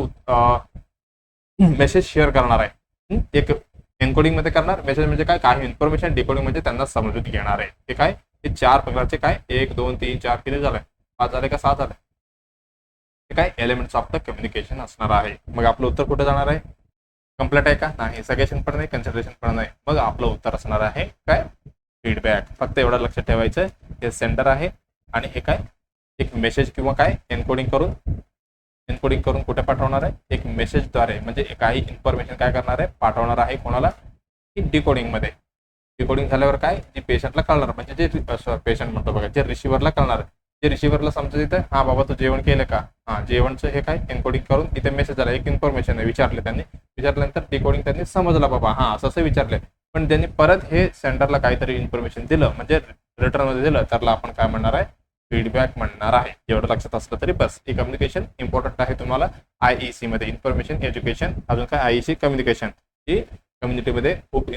मेसेज शेअर करणार आहे. एक एन्कोडिंग मध्ये करणार. मेसेज म्हणजे काय, काही इन्फॉर्मेशन. डिकोडिंग म्हणजे त्यांना समजून घेणार आहे. हे काय, हे 4 प्रकारचे काय, 1 2 3 4 किती झाले, 5 झाले का 6 झाले, हे काय एलिमेंट्स ऑफ द कम्युनिकेशन असणार आहे. मग आपलं उत्तर कुठे जाणार आहे, कंप्लीट आहे का, नाही. सगेशन पण नाही, कन्सिडरेशन पण नाही. मग आपलं उत्तर असणार आहे काय, फीडबॅक. फक्त एवढं लक्षात ठेवायचं, हे सेंडर आहे आणि हे काय, एक मेसेज किंवा काय एन्कोडिंग करून कुठे पाठवणार आहे, एक मेसेजद्वारे, म्हणजे काही इन्फॉर्मेशन काय करणार आहे, पाठवणार आहे. कोणाला, की डिकोडिंग मध्ये. डिकोडिंग झाल्यावर काय, जे पेशंटला कळणार, म्हणजे जे पेशंट म्हणतो बघा, जे रिसिव्हरला कळणार, जे रिसिव्हरला समजत येतं, हा बाबा तू जेवण केलं का, हा जेवणचं हे काय एन्कोडिंग करून इथे मेसेज आला, एक इन्फॉर्मेशन आहे, विचारल्यानंतर डिकोडिंग त्यांनी समजला, बाबा हा असं विचारलंय. पण त्यांनी परत हे सेंटरला काहीतरी इन्फॉर्मेशन दिलं, म्हणजे रिटर्न मध्ये दिलं, त्याला आपण काय म्हणणार आहे, फीडबॅक म्हणणार आहे. एवढं लक्षात असलं तरी बस. हे कम्युनिकेशन इम्पॉर्टंट आहे तुम्हाला IEC मध्ये, इन्फॉर्मेशन एज्युकेशन. अजून काय IEC कम्युनिकेशन, ही कम्युनिटीमध्ये खूप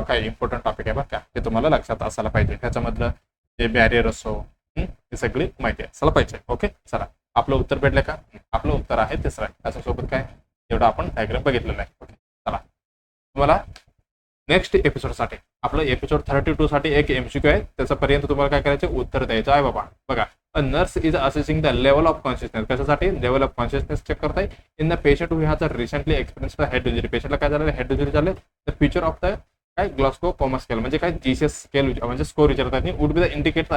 काय इम्पॉर्टंट टॉपिक आहे बरं का, हे तुम्हाला लक्षात असायला पाहिजे. ह्याच्यामधलं जे बॅरियर असो, ही सगळी माहिती असायला पाहिजे. ओके, चला आपलं उत्तर भेटलं का, आपलं उत्तर आहे तिसरं. त्याच्यासोबत काय, एवढं आपण डायग्राम बघितलेलं आहे. ओके, चला तुम्हाला नेक्स्ट एपिसोडसाठी, आपलं एपिसोड 32 साठी एक MCQ आहे. त्याच्यापर्यंत तुम्हाला काय करायचं, उत्तर द्यायचं आहे बाबा. बघा, a nurse is assessing the level of consciousness. कशासाठी, लेवल ऑफ कॉन्शियसनेस चेक करताय in the patient who has recently experienced head injury. पेशंटला काय झालं, हेड इंजुरी झाले. द फीचर ऑफ द काय ग्लासगो कोमा स्केल, म्हणजे काय GCS स्केल, म्हणजे स्कोर विचारतात. Would be the indicate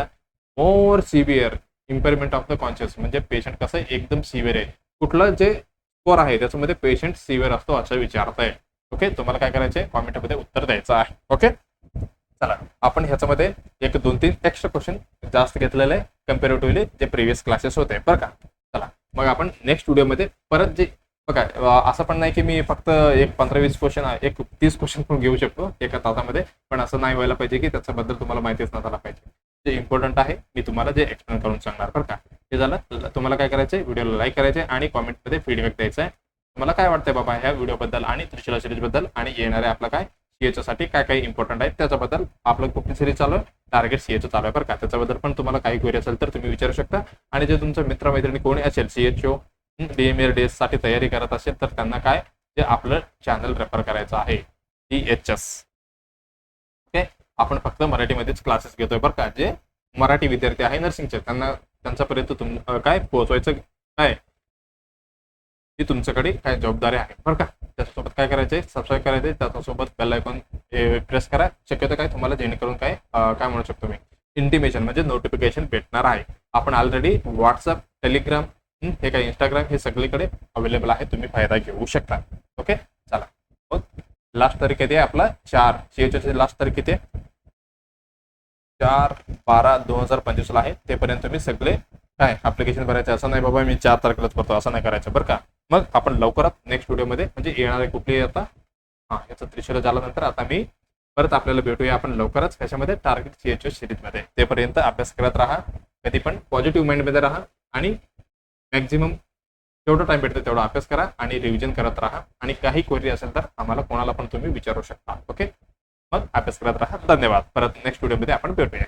more severe इम्पेअरमेंट of the conscious, म्हणजे पेशंट कसं एकदम सिव्हिअर आहे. कुठलं जे स्कोर आहे त्याच्यामध्ये पेशंट सिव्हिअर असतो असं विचारताय. ओके, तुम्हाला काय करायचे, कॉमेंटमध्ये उत्तर द्यायचं आहे. ओके, चला आपण ह्याच्यामध्ये 1 2 3 एक्स्ट्रा क्वेश्चन जास्त घेतलेले आहे कम्पॅरेटिव्हली जे प्रिव्हियस क्लासेस होते बरं का. चला मग आपण नेक्स्ट व्हिडिओमध्ये परत जे बघा, असं पण नाही की मी फक्त एक 15-20 क्वेश्चन, एक 30 क्वेश्चन पण घेऊ शकतो एका तासामध्ये, पण असं नाही व्हायला पाहिजे की त्याच्याबद्दल तुम्हाला माहितीच नसायला पाहिजे. जे इम्पॉर्टंट आहे मी तुम्हाला जे एक्सप्लेन करून सांगणार बरं का. हे झालं. तुम्हाला काय करायचं, व्हिडिओला लाईक करायचे आणि कॉमेंटमध्ये फीडबॅक द्यायचा आहे. तुम्हाला काय वाटतंय बाबा ह्या व्हिडिओबद्दल आणि त्रिशूला सिरीजबद्दल, आणि येणाऱ्या आपला काय CHO साठी काय काय इम्पॉर्टंट आहे त्याच्याबद्दल. आपलं कुठली सिरीज चालू आहे, टार्गेट CHO चालू आहे बरं का. त्याच्याबद्दल पण तुम्हाला काही क्वेरी असेल तर तुम्ही विचारू शकता. आणि जे तुमचं मित्रमैत्रिणी कोणी असेल CHO DMER DS साठी तयारी करत असेल तर त्यांना काय, जे आपलं चॅनल रेफर करायचं आहे EHS. ओके, आपण फक्त मराठीमध्येच क्लासेस घेतोय बरं का. जे मराठी विद्यार्थी आहे नर्सिंगचे त्यांच्यापर्यंत काय पोहोचवायचं काय, ही तुमच्याकडे काय जबाबदारी आहे बरं का. त्याच्यासोबत काय करायचंय, सबस्क्राईब करायचंय, त्याच्यासोबत बेल आयकॉन प्रेस करा. शक्यतो काय तुम्हाला जेणेकरून काय काय म्हणू शकतो मी, इंटिमेशन म्हणजे नोटिफिकेशन भेटणार आहे. आपण ऑलरेडी व्हॉट्सअप, टेलिग्राम, हे काय इंस्टाग्राम, हे सगळीकडे अवेलेबल आहे, तुम्ही फायदा घेऊ शकता. ओके, चला मग लास्ट तारीख किती आहे आपला, 4 CHOची लास्ट तारीख किती आहे, 4/12/2025 आहे. तेपर्यंत तुम्ही सगळे काय ऍप्लिकेशन भरायचं. असं नाही बाबा मी 4 तारखेलाच करतो, असं नाही करायचं बरं का. मग आपण लवकरात नेक्स्ट व्हिडिओमध्ये, म्हणजे येणारे कुठली आता याचं त्रिशूल झाल्यानंतर आता मी परत आपल्याला भेटूया आपण लवकरच कशामध्ये, टार्गेट CHO सिरीजमध्ये. तेपर्यंत अभ्यास करत राहा, कधी पण पॉझिटिव्ह माइंडमध्ये राहा आणि मॅक्झिमम जेवढा टाइम भेटतो तेवढा अभ्यास करा आणि रिव्हिजन करत राहा. आणि काही क्वेरी असेल तर आम्हाला कोणाला पण तुम्ही विचारू शकता. ओके, मग अभ्यास करत राहा. धन्यवाद. परत नेक्स्ट व्हिडिओमध्ये आपण भेटूया.